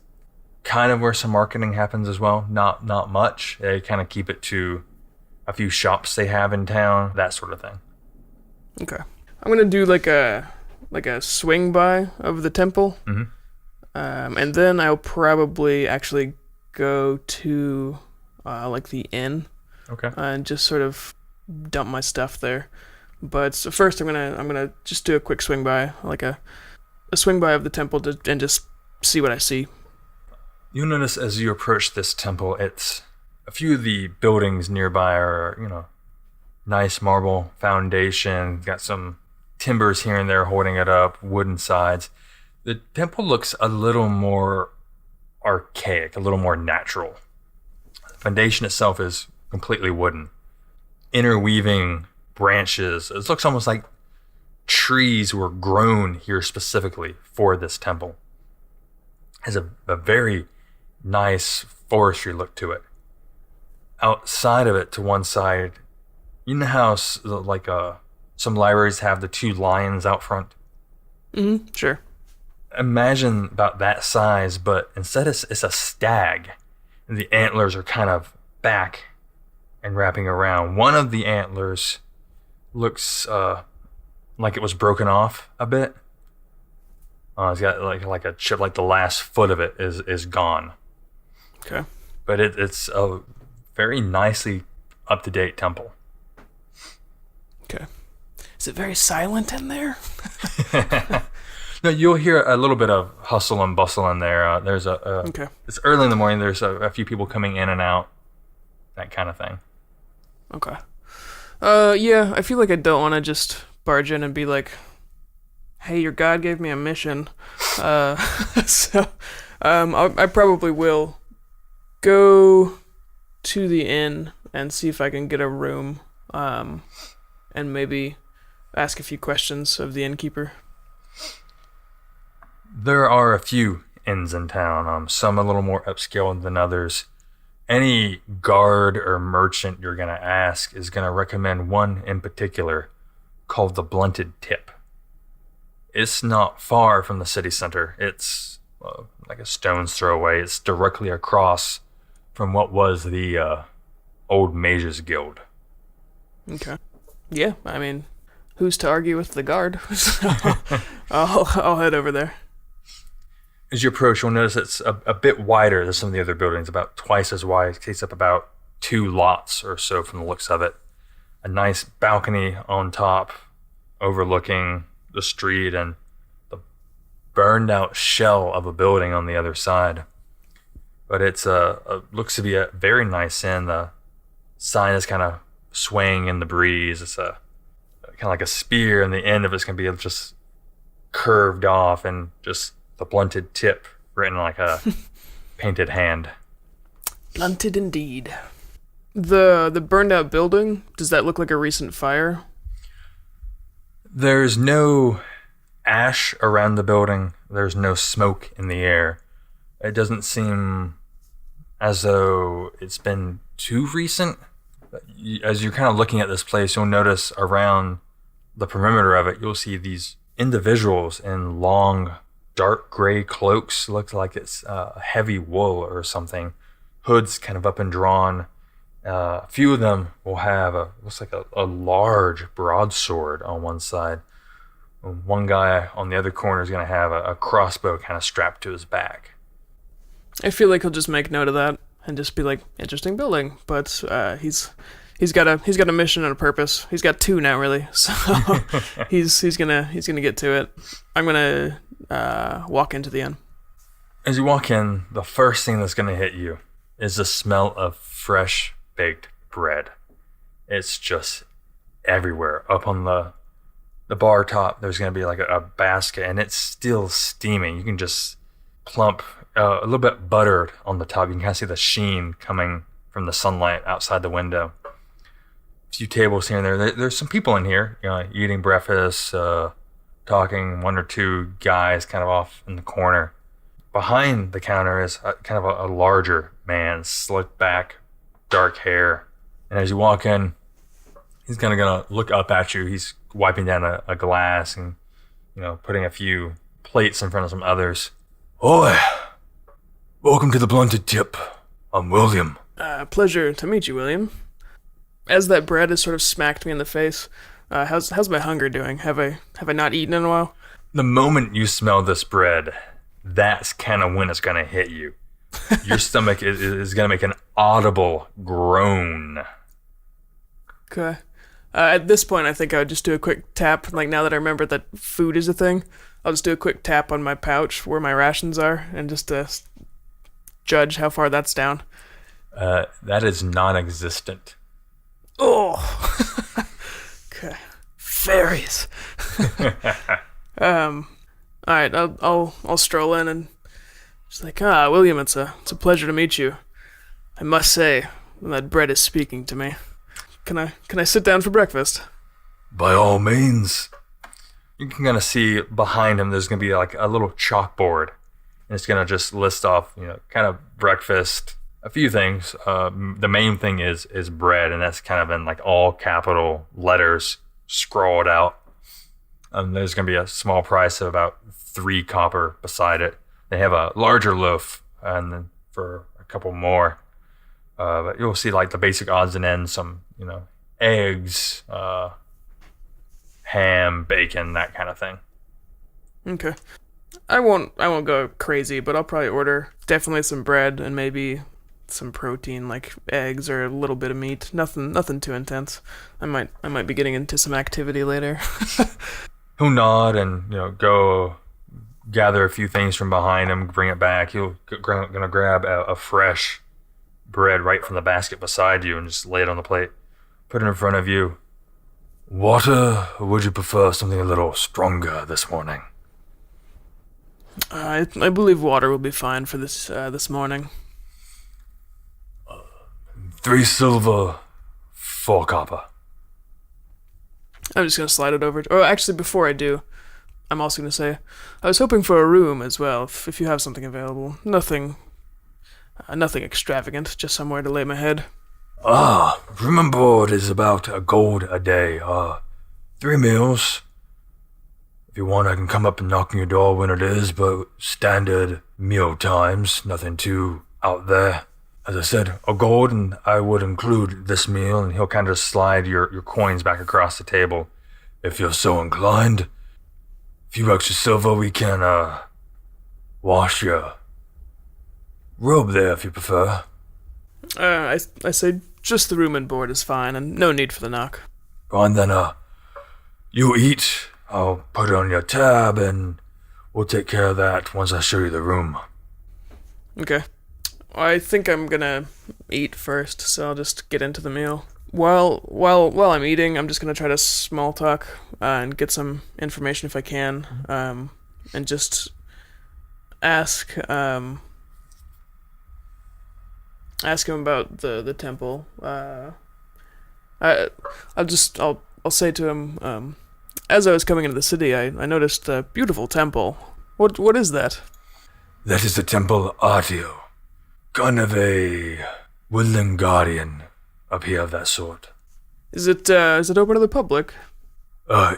kind of where some marketing happens as well. Not much. They kind of keep it to a few shops they have in town, that sort of thing. Okay. I'm gonna do like a swing by of the temple, and then I'll probably actually go to like the inn, and just sort of dump my stuff there. But so first, I'm gonna just do a quick swing by, like a swing by of the temple, and just see what I see. You'll notice as you approach this temple, it's a few of the buildings nearby are, nice marble foundation, got some timbers here and there holding it up, wooden sides. The temple looks a little more archaic, a little more natural. The foundation itself is completely wooden. Interweaving branches. It looks almost like trees were grown here specifically for this temple. It has a very nice forestry look to it. Outside of it, to one side, you know how some libraries have the two lions out front? Mm-hmm, sure. Imagine about that size, but instead it's a stag. And the antlers are kind of back and wrapping around. One of the antlers looks like it was broken off a bit. It's got like a chip, like the last foot of it is gone. Okay. But it's a very nicely up-to-date temple. Okay. Is it very silent in there? No, you'll hear a little bit of hustle and bustle in there. There's okay. It's early in the morning. There's a few people coming in and out, that kind of thing. Okay. Yeah, I feel like I don't want to just barge in and be like, hey, your god gave me a mission. So, I probably will go to the inn and see if I can get a room, and maybe ask a few questions of the innkeeper. There are a few inns in town, some a little more upscale than others. Any guard or merchant you're going to ask is going to recommend one in particular called the Blunted Tip. It's not far from the city center. It's like a stone's throw away. It's directly across from what was the old Mages Guild. Okay. Yeah, I mean, who's to argue with the guard? So I'll head over there. As you approach, you'll notice it's a bit wider than some of the other buildings, about twice as wide. It takes up about 2 lots or so from the looks of it. A nice balcony on top overlooking the street and the burned out shell of a building on the other side. But it's looks to be a very nice inn. The sign is kind of swaying in the breeze. It's kind of like a spear, and the end of it's going to be just curved off and just the blunted tip written like a painted hand. Blunted indeed. The burned out building, does that look like a recent fire? There's no ash around the building. There's no smoke in the air. It doesn't seem as though it's been too recent. As you're kind of looking at this place, you'll notice around the perimeter of it, you'll see these individuals in long, dark gray cloaks. Looks like it's heavy wool or something. Hoods kind of up and drawn. A few of them will have looks like a large broadsword on one side. One guy on the other corner is going to have a crossbow kind of strapped to his back. I feel like he'll just make note of that and just be like, interesting building. But he's got a mission and a purpose. He's got two now, really. So he's gonna get to it. I'm gonna walk into the inn. As you walk in, the first thing that's going to hit you is the smell of fresh baked bread. It's just everywhere. Up on the bar top, there's going to be like a basket, and it's still steaming. You can just plump a little bit buttered on the top. You can kind of see the sheen coming from the sunlight outside the window. A few tables here and there. There's some people in here, eating breakfast, talking. One or two guys kind of off in the corner. Behind the counter is kind of a larger man, slick back, dark hair. And as you walk in, he's kind of going to look up at you. He's wiping down a glass and, putting a few plates in front of some others. Oi! Welcome to the Blunted Tip. I'm William. Pleasure to meet you, William. As that bread has sort of smacked me in the face, how's my hunger doing? Have I not eaten in a while? The moment you smell this bread, that's kind of when it's going to hit you. Your stomach is going to make an audible groan. Okay. At this point, I think I would just do a quick tap. Like, now that I remember that food is a thing, I'll just do a quick tap on my pouch where my rations are and just judge how far that's down. That is non-existent. Oh! Okay. Fairies! Alright, I'll stroll in and just like, William, it's a pleasure to meet you. I must say, that bread is speaking to me. Can I sit down for breakfast? By all means. You can kind of see behind him there's going to be like a little chalkboard. And it's going to just list off, kind of breakfast, a few things. The main thing is bread, and that's kind of in like all capital letters scrawled out. There's going to be a small price of about 3 copper beside it. They have a larger loaf, and then for a couple more. But you'll see like the basic odds and ends, some, eggs, ham, bacon, that kind of thing. Okay. I won't go crazy, but I'll probably order definitely some bread and maybe some protein like eggs or a little bit of meat. Nothing too intense. I might be getting into some activity later. He'll nod and go gather a few things from behind him, bring it back. He'll gonna grab a fresh bread right from the basket beside you and just lay it on the plate. Put it in front of you. Water, or would you prefer something a little stronger this morning? I believe water will be fine for this morning. 3 silver, 4 copper. I'm just gonna slide it over. Oh, actually, before I do, I'm also gonna say I was hoping for a room as well, if you have something available. Nothing extravagant, just somewhere to lay my head. Room and board is about a gold a day. 3 meals. If you want, I can come up and knock on your door when it is, but standard meal times, nothing too out there. As I said, a gold, and I would include this meal, and he'll kind of slide your coins back across the table. If you're so inclined, a few extra silver, we can, wash your robe there if you prefer. I say just the room and board is fine, and no need for the knock. Fine then, you eat, I'll put it on your tab, and we'll take care of that once I show you the room. Okay. I think I'm gonna eat first, so I'll just get into the meal. While I'm eating, I'm just gonna try to small talk and get some information if I can, and just ask him about the temple. I'll say to him, as I was coming into the city, I noticed a beautiful temple. What is that? That is the Temple Artio. Kind of a woodland guardian up here of that sort. Is it open to the public?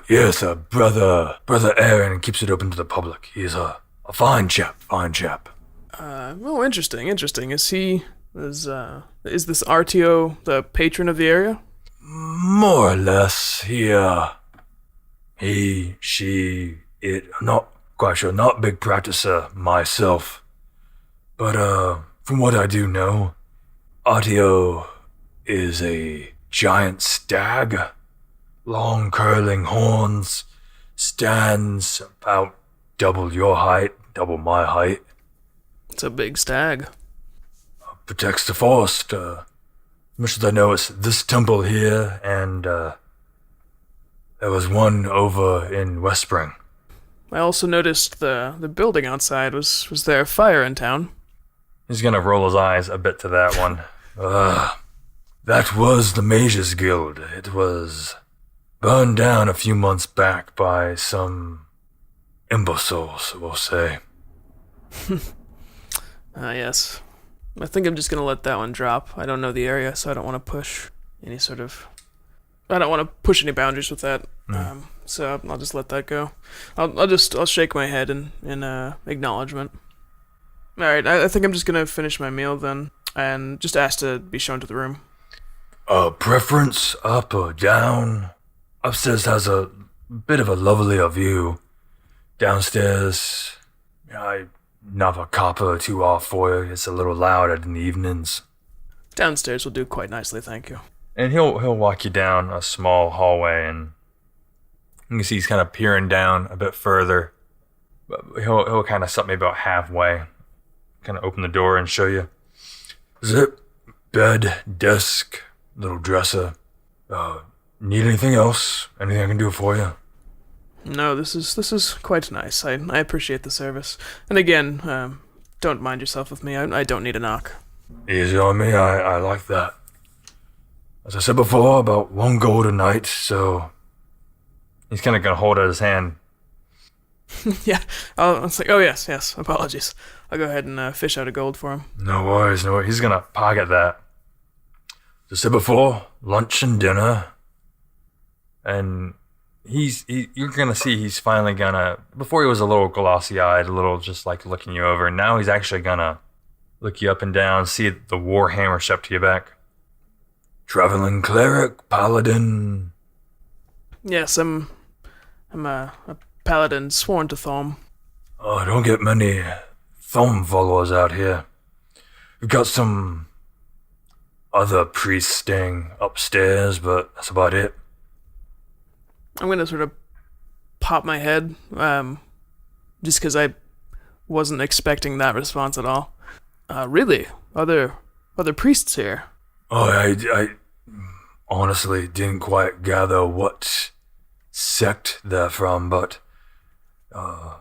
Yes, brother Aaron keeps it open to the public. He's a fine chap. Oh, interesting. Is this Artio the patron of the area? More or less. He He, she, it, I'm not quite sure, not a big practicer myself. But, from what I do know, Autio is a giant stag, long curling horns, stands about double your height, double my height, It's a big stag. protects the forest. Much as I know, it's this temple here, and there was one over in Westspring. I also noticed the building outside. Was there a fire in town? He's gonna roll his eyes a bit to that one. That was the Mages Guild. It was burned down a few months back by some imbeciles, we'll say. Yes. I think I'm just gonna let that one drop. I don't know the area, so I don't want to push any sort of... I don't want to push any boundaries with that. So I'll just let that go. I'll shake my head in acknowledgement. Alright, I think I'm just gonna finish my meal then, and just ask to be shown to the room. Preference, up or down? Upstairs has a bit of a lovelier view. Downstairs, I knock a copper or two off for you. It's a little loud in the evenings. Downstairs will do quite nicely, thank you. And he'll walk you down a small hallway, and you can see he's kind of peering down a bit further. But he'll kind of stop me about halfway, kind of open the door and show you. Zip, bed, desk, little dresser. Need anything else? Anything I can do for you? No, this is quite nice. I appreciate the service. And again, don't mind yourself with me. I don't need a knock. Easy on me, I like that. As I said before, about 1 gold a night, so... He's kind of gonna hold out his hand. Yeah, it's like, oh yes, apologies. I'll go ahead and fish out a gold for him. No worries, no worries. He's gonna pocket that. As I said before, lunch and dinner. And you're gonna see he's finally gonna, before he was a little glossy-eyed, a little just like looking you over, now he's actually gonna look you up and down, see the warhammer strapped to your back. Traveling cleric, paladin. Yes, I'm a paladin sworn to Thom. Oh, I don't get many Thom followers out here. We've got some other priests staying upstairs, but that's about it. I'm gonna sort of pop my head, just because I wasn't expecting that response at all. Really? Other priests here? Oh, I honestly didn't quite gather what sect they're from, but the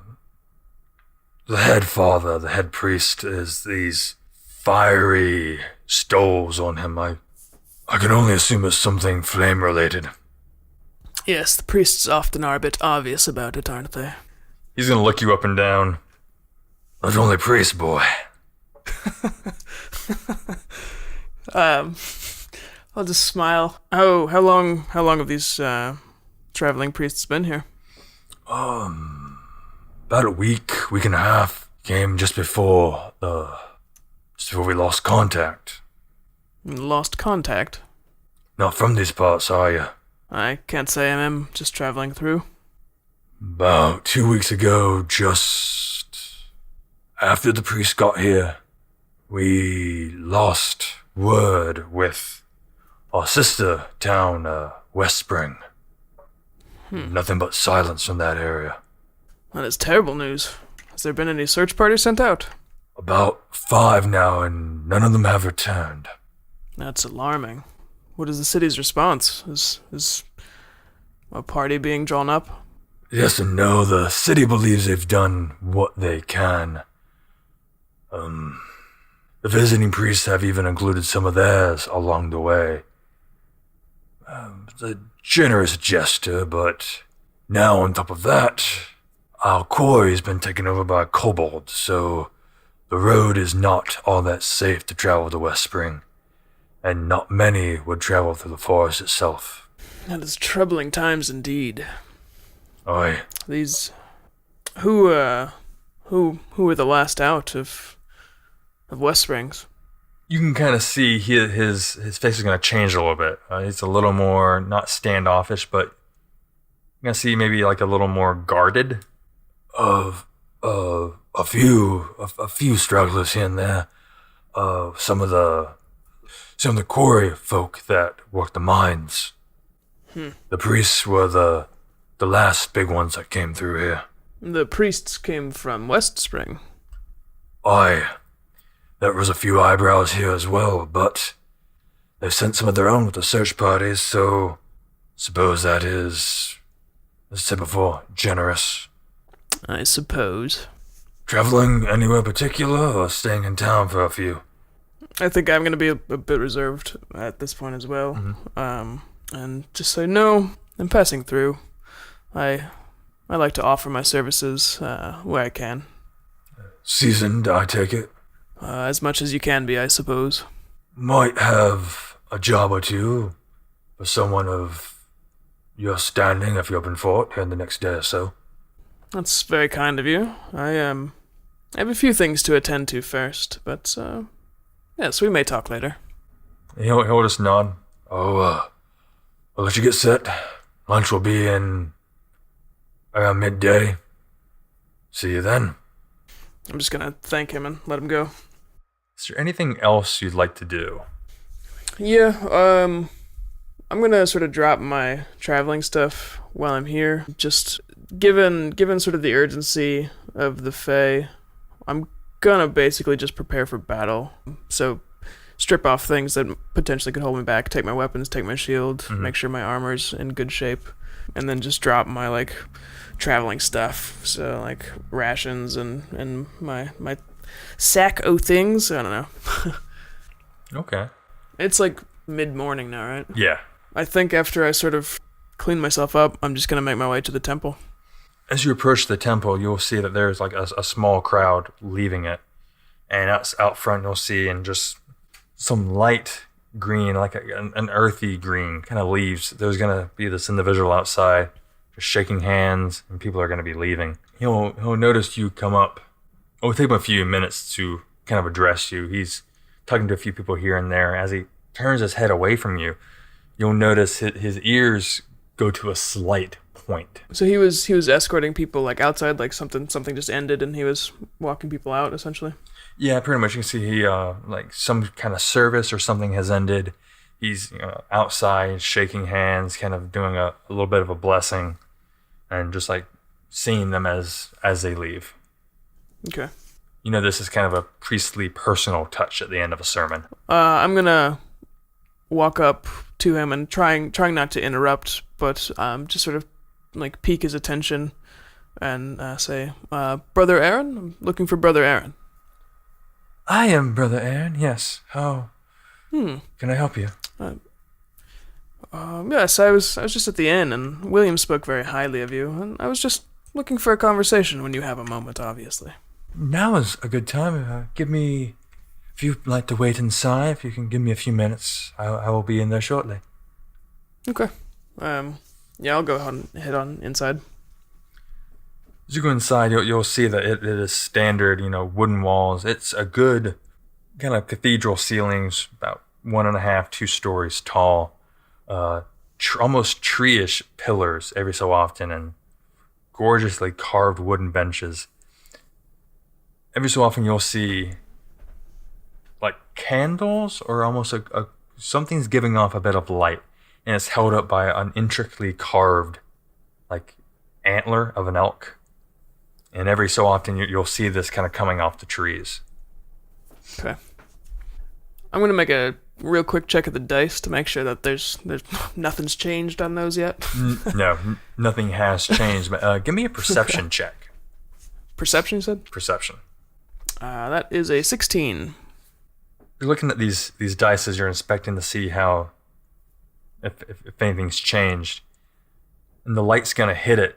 head father, the head priest, is these fiery stoles on him. I can only assume it's something flame-related. Yes, the priests often are a bit obvious about it, aren't they? He's gonna look you up and down. Not only priest, boy. I'll just smile. Oh, how long have these traveling priests been here? About a week and a half. Came just before we lost contact. Lost contact? Not from these parts, are you? I can't say I am, just traveling through. About 2 weeks ago, just after the priest got here, we lost word with our sister town, Westspring. Nothing but silence from that area. That is terrible news. Has there been any search parties sent out? About 5 now, and none of them have returned. That's alarming. What is the city's response? Is a party being drawn up? Yes and no. The city believes they've done what they can. The visiting priests have even included some of theirs along the way. It's a generous gesture, but now on top of that, our quarry's been taken over by kobolds, so the road is not all that safe to travel to Westspring, and not many would travel through the forest itself. That is troubling times indeed. Oi. These... Who were the last out of West Springs? You can kind of see his face is going to change a little bit. It's a little more, not standoffish, but gonna see maybe like a little more guarded. Of a few stragglers here and there. Some of the quarry folk that work the mines. The priests were the last big ones that came through here. The priests came from West Spring. Aye, there was a few eyebrows here as well, but they've sent some of their own with the search parties, so suppose that is, as I said before, generous. I suppose. Traveling anywhere particular or staying in town for a few? I think I'm going to be a bit reserved at this point as well. Mm-hmm. And just say, no, I'm passing through. I like to offer my services where I can. Seasoned, I take it? As much as you can be, I suppose. Might have a job or two for someone of your standing if you're open for it here in the next day or so. That's very kind of you. I have a few things to attend to first, but yes, we may talk later. He'll just nod. I'll let you get set. Lunch will be in around midday. See you then. I'm just gonna thank him and let him go. Is there anything else you'd like to do? Yeah, I'm gonna sort of drop my traveling stuff while I'm here. Just given sort of the urgency of the Fae, I'm gonna basically just prepare for battle. So strip off things that potentially could hold me back, take my weapons, take my shield, make sure my armor's in good shape, and then just drop my like traveling stuff. So like rations and my sack o things. I don't know. Okay. It's like mid-morning now, right? Yeah. I think after I sort of clean myself up, I'm just gonna make my way to the temple. As you approach the temple, you'll see that there's like a small crowd leaving it. And out front, you'll see in just some light green, like an earthy green kind of leaves. There's going to be this individual outside just shaking hands, and people are going to be leaving. He'll notice you come up. It'll take him a few minutes to kind of address you. He's talking to a few people here and there. As he turns his head away from you, you'll notice his ears go to a slight point. So he was escorting people like outside, like something just ended, and he was walking people out essentially. Yeah, pretty much. You can see he like some kind of service or something has ended. He's outside shaking hands, kind of doing a little bit of a blessing, and just like seeing them as they leave. Okay. You know, this is kind of a priestly personal touch at the end of a sermon. I'm gonna walk up to him and trying not to interrupt, but just sort of like pique his attention and say, Brother Aaron? I'm looking for Brother Aaron. I am Brother Aaron, yes. How can I help you? Yes, I was just at the inn, and William spoke very highly of you, and I was just looking for a conversation when you have a moment, obviously. Now is a good time. If you'd like to wait inside, if you can give me a few minutes, I will be in there shortly. Okay. Yeah, I'll go ahead and head on inside. As you go inside, you'll see that it is standard, wooden walls. It's a good kind of cathedral ceilings, about 1.5, 2 stories tall. Almost tree-ish pillars every so often, and gorgeously carved wooden benches. Every so often you'll see like candles, or almost something's giving off a bit of light, and it's held up by an intricately carved like antler of an elk. And every so often you'll see this kind of coming off the trees. Okay. I'm going to make a real quick check of the dice to make sure that there's nothing's changed on those yet. No, nothing has changed. But give me a perception check. Perception, you said? Perception. That is a 16. You're looking at these dice as you're inspecting to see how, if anything's changed. And the light's going to hit it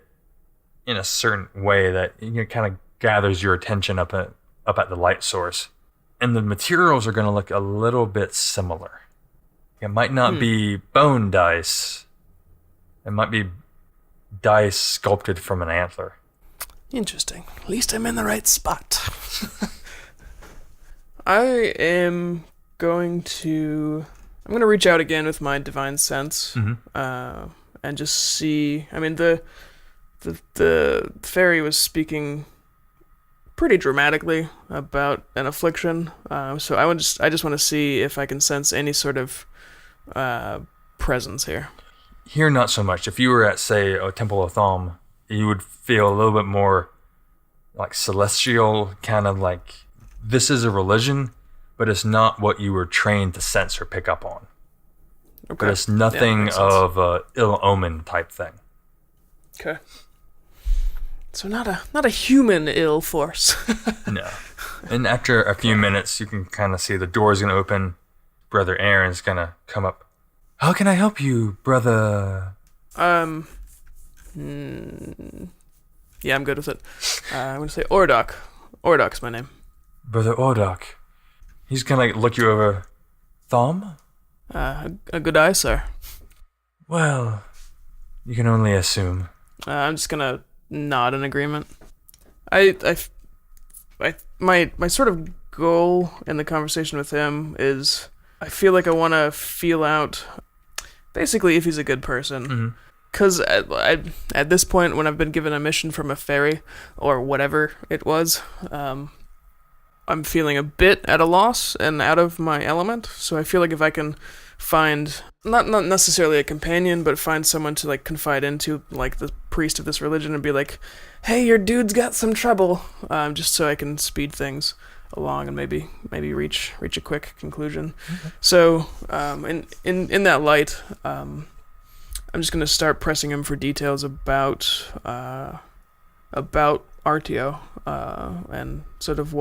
in a certain way that kind of gathers your attention up at the light source. And the materials are going to look a little bit similar. It might not be bone dice. It might be dice sculpted from an antler. Interesting. At least I'm in the right spot. I'm going to reach out again with my divine sense. and just see. I mean, the fairy was speaking pretty dramatically about an affliction. So I just want to see if I can sense any sort of presence here. Here, not so much. If you were at, say, a Temple of Thom, you would feel a little bit more like celestial, kind of like this is a religion, but it's not what you were trained to sense or pick up on. Okay. But it's nothing of a ill omen type thing. Okay. So not a human ill force. No. And after a few minutes, you can kind of see the door's going to open. Brother Aaron's going to come up. How can I help you, brother? Yeah, I'm good with it. I'm going to say Ordok. Ordok's my name. Brother Ordok. He's going to look you over. Thom? A good eye, sir. Well, you can only assume. I'm just going to nod in agreement. My sort of goal in the conversation with him is I feel like I want to feel out basically if he's a good person. Because at this point, when I've been given a mission from a fairy, or whatever it was, I'm feeling a bit at a loss and out of my element. So I feel like if I can find, not necessarily a companion, but find someone to like confide into, like the priest of this religion, and be like, hey, your dude's got some trouble, just so I can speed things along and maybe reach a quick conclusion. So in that light, I'm just going to start pressing him for details about Artio, and sort of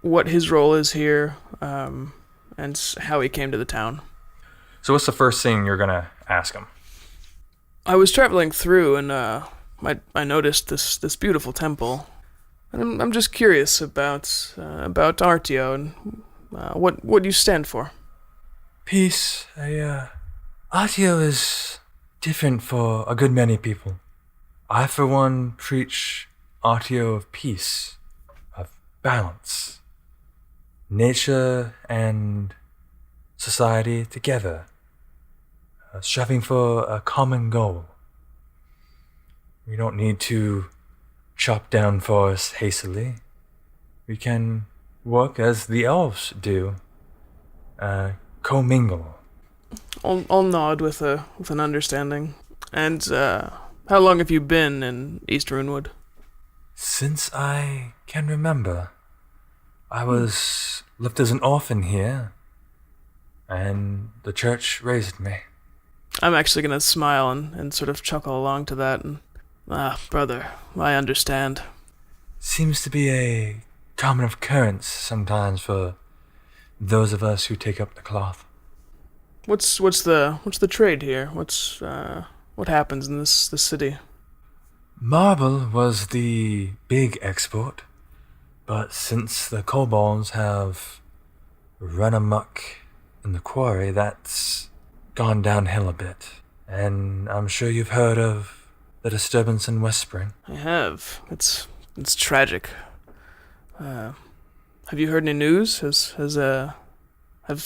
what his role is here, and how he came to the town. So what's the first thing you're going to ask him? I was traveling through, and I noticed this beautiful temple, and I'm just curious about Artio and what you stand for. Peace. Artio is different for a good many people. I, for one, preach Artio of peace, of balance, nature and society together, striving for a common goal. We don't need to chop down forests hastily. We can work as the elves do, commingle. I'll nod with an understanding. And how long have you been in East Runewood? Since I can remember. I was left as an orphan here, and the church raised me. I'm actually going to smile and sort of chuckle along to that. And brother, I understand. Seems to be a common occurrence sometimes for those of us who take up the cloth. What's the trade here? What happens in this city? Marble was the big export, but since the kobolds have run amok in the quarry, that's gone downhill a bit. And I'm sure you've heard of the disturbance in Westspring. I have. It's tragic. Have you heard any news? Have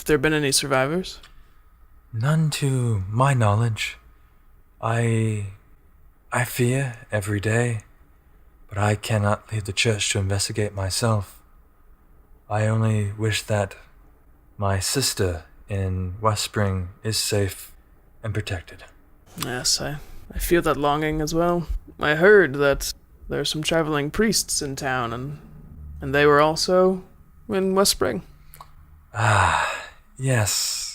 there been any survivors? None to my knowledge. I fear every day, but I cannot leave the church to investigate myself. I only wish that my sister in Westspring is safe and protected. Yes, I feel that longing as well. I heard that there are some traveling priests in town, and they were also in Westspring. Yes.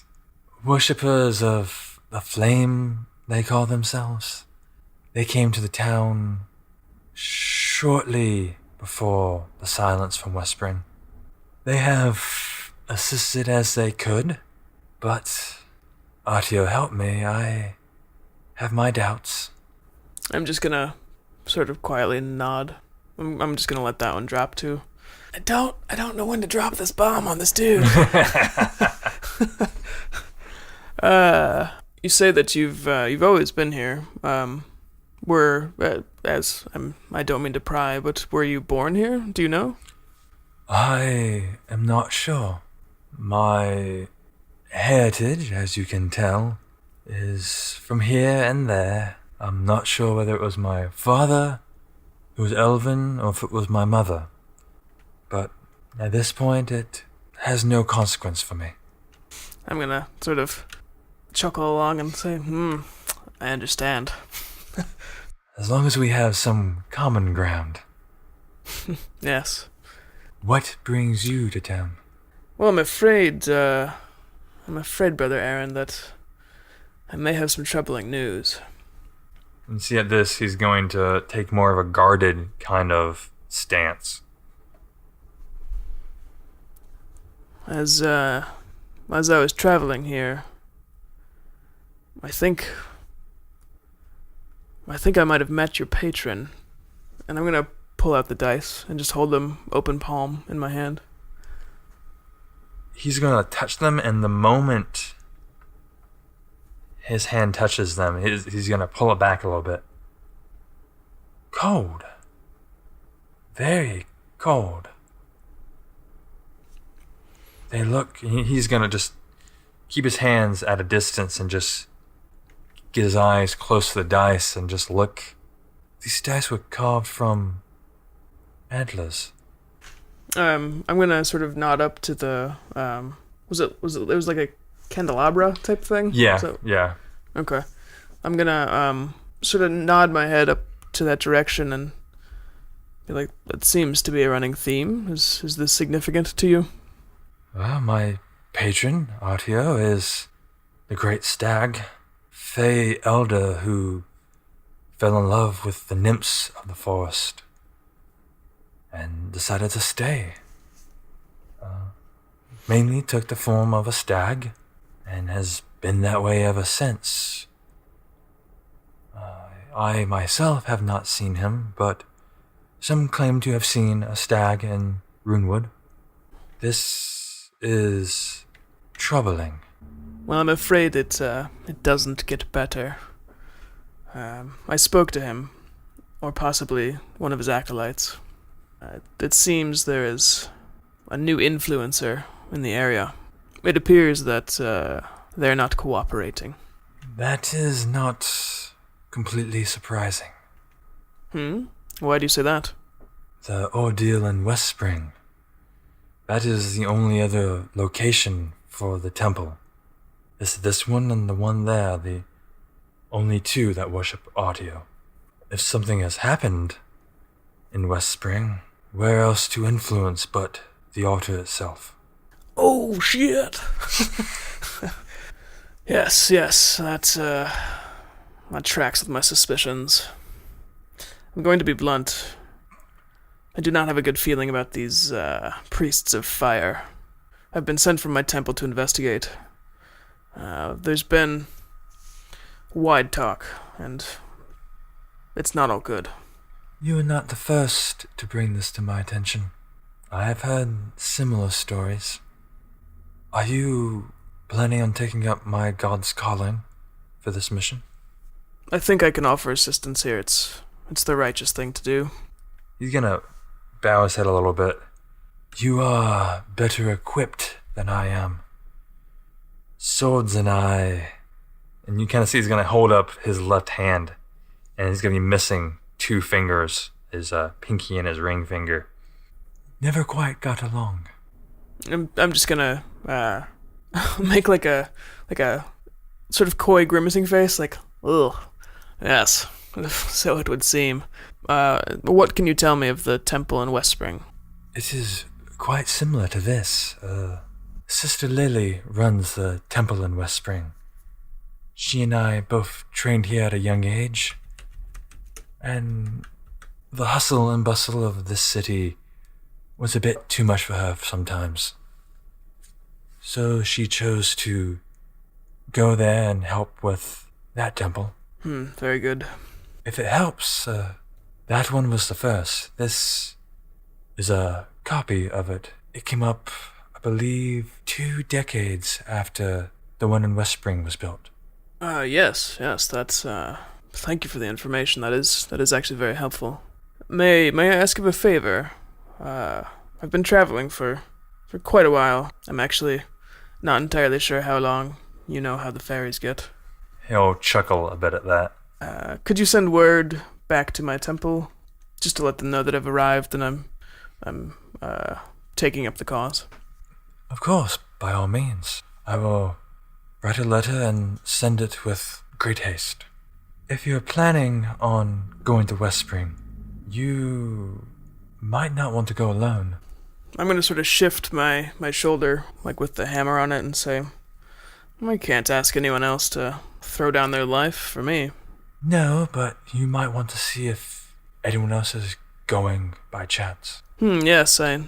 Worshippers of the flame, they call themselves. They came to the town shortly before the silence from Westspring. They have assisted as they could, but Artio helped me. I have my doubts. I'm just gonna sort of quietly nod. I'm just gonna let that one drop too. I don't know when to drop this bomb on this dude. You say that you've always been here. I don't mean to pry, but were you born here? Do you know? I am not sure. My heritage, as you can tell, is from here and there. I'm not sure whether it was my father who was elven or if it was my mother. But at this point, it has no consequence for me. I'm gonna sort of chuckle along and say, I understand. As long as we have some common ground. Yes. What brings you to town? Well, I'm afraid, Brother Aaron, that I may have some troubling news. And see, at this, he's going to take more of a guarded kind of stance. As I was traveling here, I think I might have met your patron, and I'm gonna pull out the dice and just hold them open palm in my hand. He's going to touch them, and the moment his hand touches them, he's going to pull it back a little bit. Cold. Very cold. They look... He's going to just keep his hands at a distance and just get his eyes close to the dice and just look. These dice were carved from antlers. I'm gonna sort of nod up to the it was like a candelabra type thing? Yeah, yeah. Okay. I'm gonna sort of nod my head up to that direction and be like, that seems to be a running theme. Is this significant to you? Well, my patron, Artio, is the great stag, Fey elder who fell in love with the nymphs of the forest and decided to stay. Mainly took the form of a stag and has been that way ever since. I myself have not seen him, but some claim to have seen a stag in Runewood. This is troubling. Well, I'm afraid it doesn't get better. I spoke to him, or possibly one of his acolytes. It seems there is a new influencer in the area. It appears that they're not cooperating. That is not completely surprising. Why do you say that? The ordeal in West Spring. That is the only other location for the temple. This one and the one there, the only two that worship Artio. If something has happened in West Spring, where else to influence but the altar itself? Oh, shit! Yes, that tracks with my suspicions. I'm going to be blunt. I do not have a good feeling about these priests of fire. I've been sent from my temple to investigate. There's been wide talk, and it's not all good. You are not the first to bring this to my attention. I have heard similar stories. Are you planning on taking up my god's calling for this mission? I think I can offer assistance here. It's the righteous thing to do. He's gonna bow his head a little bit. You are better equipped than I am. Swords and I... And you kind of see he's gonna hold up his left hand, and he's gonna be missing 2 fingers, his pinky and his ring finger. Never quite got along. I'm just gonna make like a sort of coy grimacing face, like, ugh, yes, so it would seem. What can you tell me of the temple in West Spring? It is quite similar to this. Sister Lily runs the temple in West Spring. She and I both trained here at a young age, and the hustle and bustle of this city was a bit too much for her sometimes. So she chose to go there and help with that temple. Very good. If it helps, that one was the first. This is a copy of it. It came up, I believe, 2 decades after the one in West Spring was built. Yes, that's, thank you for the information. That is actually very helpful. May I ask you a favor? I've been traveling for quite a while. I'm actually not entirely sure how long. You know how the fairies get. He'll chuckle a bit at that. Could you send word back to my temple, just to let them know that I've arrived and I'm taking up the cause? Of course, by all means. I will write a letter and send it with great haste. If you're planning on going to Westspring, you might not want to go alone. I'm going to sort of shift my shoulder, like with the hammer on it, and say, I can't ask anyone else to throw down their life for me. No, but you might want to see if anyone else is going by chance. Yes, I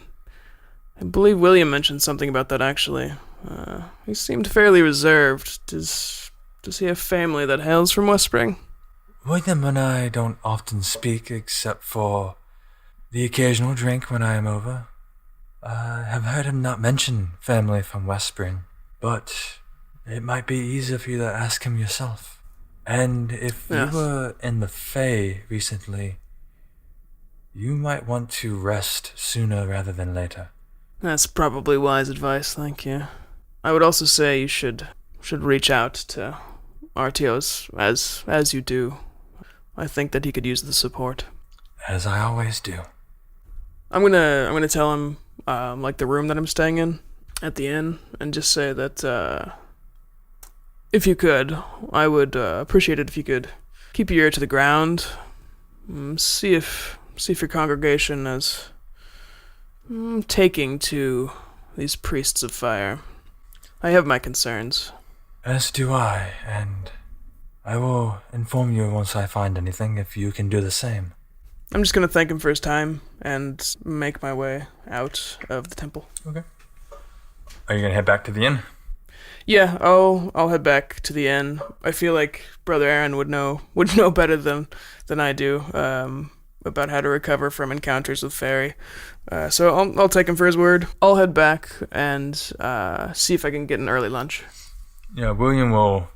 believe William mentioned something about that, actually. He seemed fairly reserved. Does he have family that hails from Westspring? William and I don't often speak except for the occasional drink when I am over. I have heard him not mention family from Westspring, but it might be easier for you to ask him yourself. And if you were in the Fae recently, you might want to rest sooner rather than later. That's probably wise advice, thank you. I would also say you should reach out to Artios as you do. I think that he could use the support. As I always do. I'm gonna tell him like the room that I'm staying in at the inn, and just say that if you could, I would appreciate it if you could keep your ear to the ground, see if your congregation is taking to these priests of fire. I have my concerns. As do I, and I will inform you once I find anything if you can do the same. I'm just gonna thank him for his time and make my way out of the temple. Okay. Are you gonna head back to the inn? Yeah, I'll head back to the inn. I feel like Brother Aaron would know better than I do about how to recover from encounters with Fairy. So I'll take him for his word. I'll head back and see if I can get an early lunch. Yeah, William will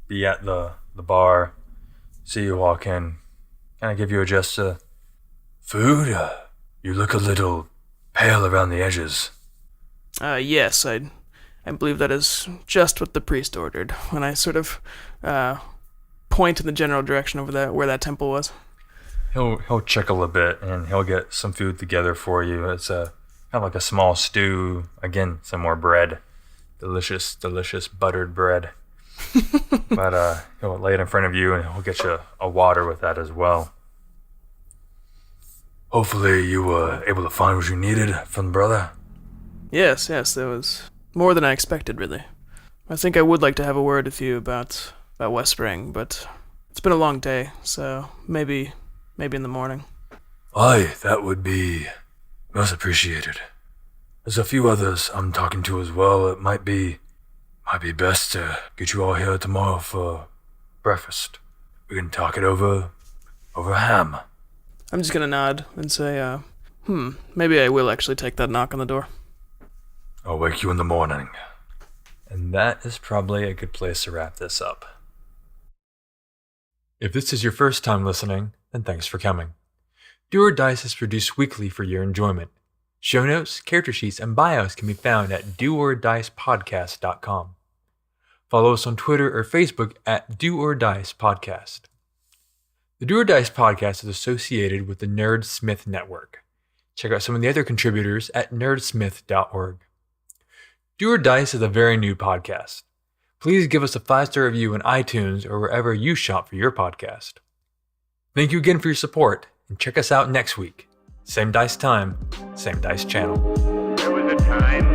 be at the bar, see you walk in, kind of give you a gesture. Food? You look a little pale around the edges. Yes, I believe that is just what the priest ordered, when I sort of point in the general direction over where that temple was. He'll chuckle a bit and he'll get some food together for you. It's kind of like a small stew. Again, some more bread. Delicious buttered bread. But he'll lay it in front of you and he'll get you a water with that as well. Hopefully you were able to find what you needed from the brother. Yes, there was more than I expected, really. I think I would like to have a word with you about Westspring, but it's been a long day, so maybe in the morning. Aye, that would be most appreciated. There's a few others I'm talking to as well. It might be best to get you all here tomorrow for breakfast. We can talk it over ham. I'm just gonna nod and say, maybe I will actually take that knock on the door. I'll wake you in the morning. And that is probably a good place to wrap this up. If this is your first time listening, then thanks for coming. Do or Dice is produced weekly for your enjoyment. Show notes, character sheets, and bios can be found at doordicepodcast.com. Follow us on Twitter or Facebook at Do or Dice Podcast. The Do or Dice Podcast is associated with the Nerdsmith Network. Check out some of the other contributors at nerdsmith.org. Do or Dice is a very new podcast. Please give us a 5-star review in iTunes or wherever you shop for your podcast. Thank you again for your support, and check us out next week. Same dice time, same dice channel. There was a time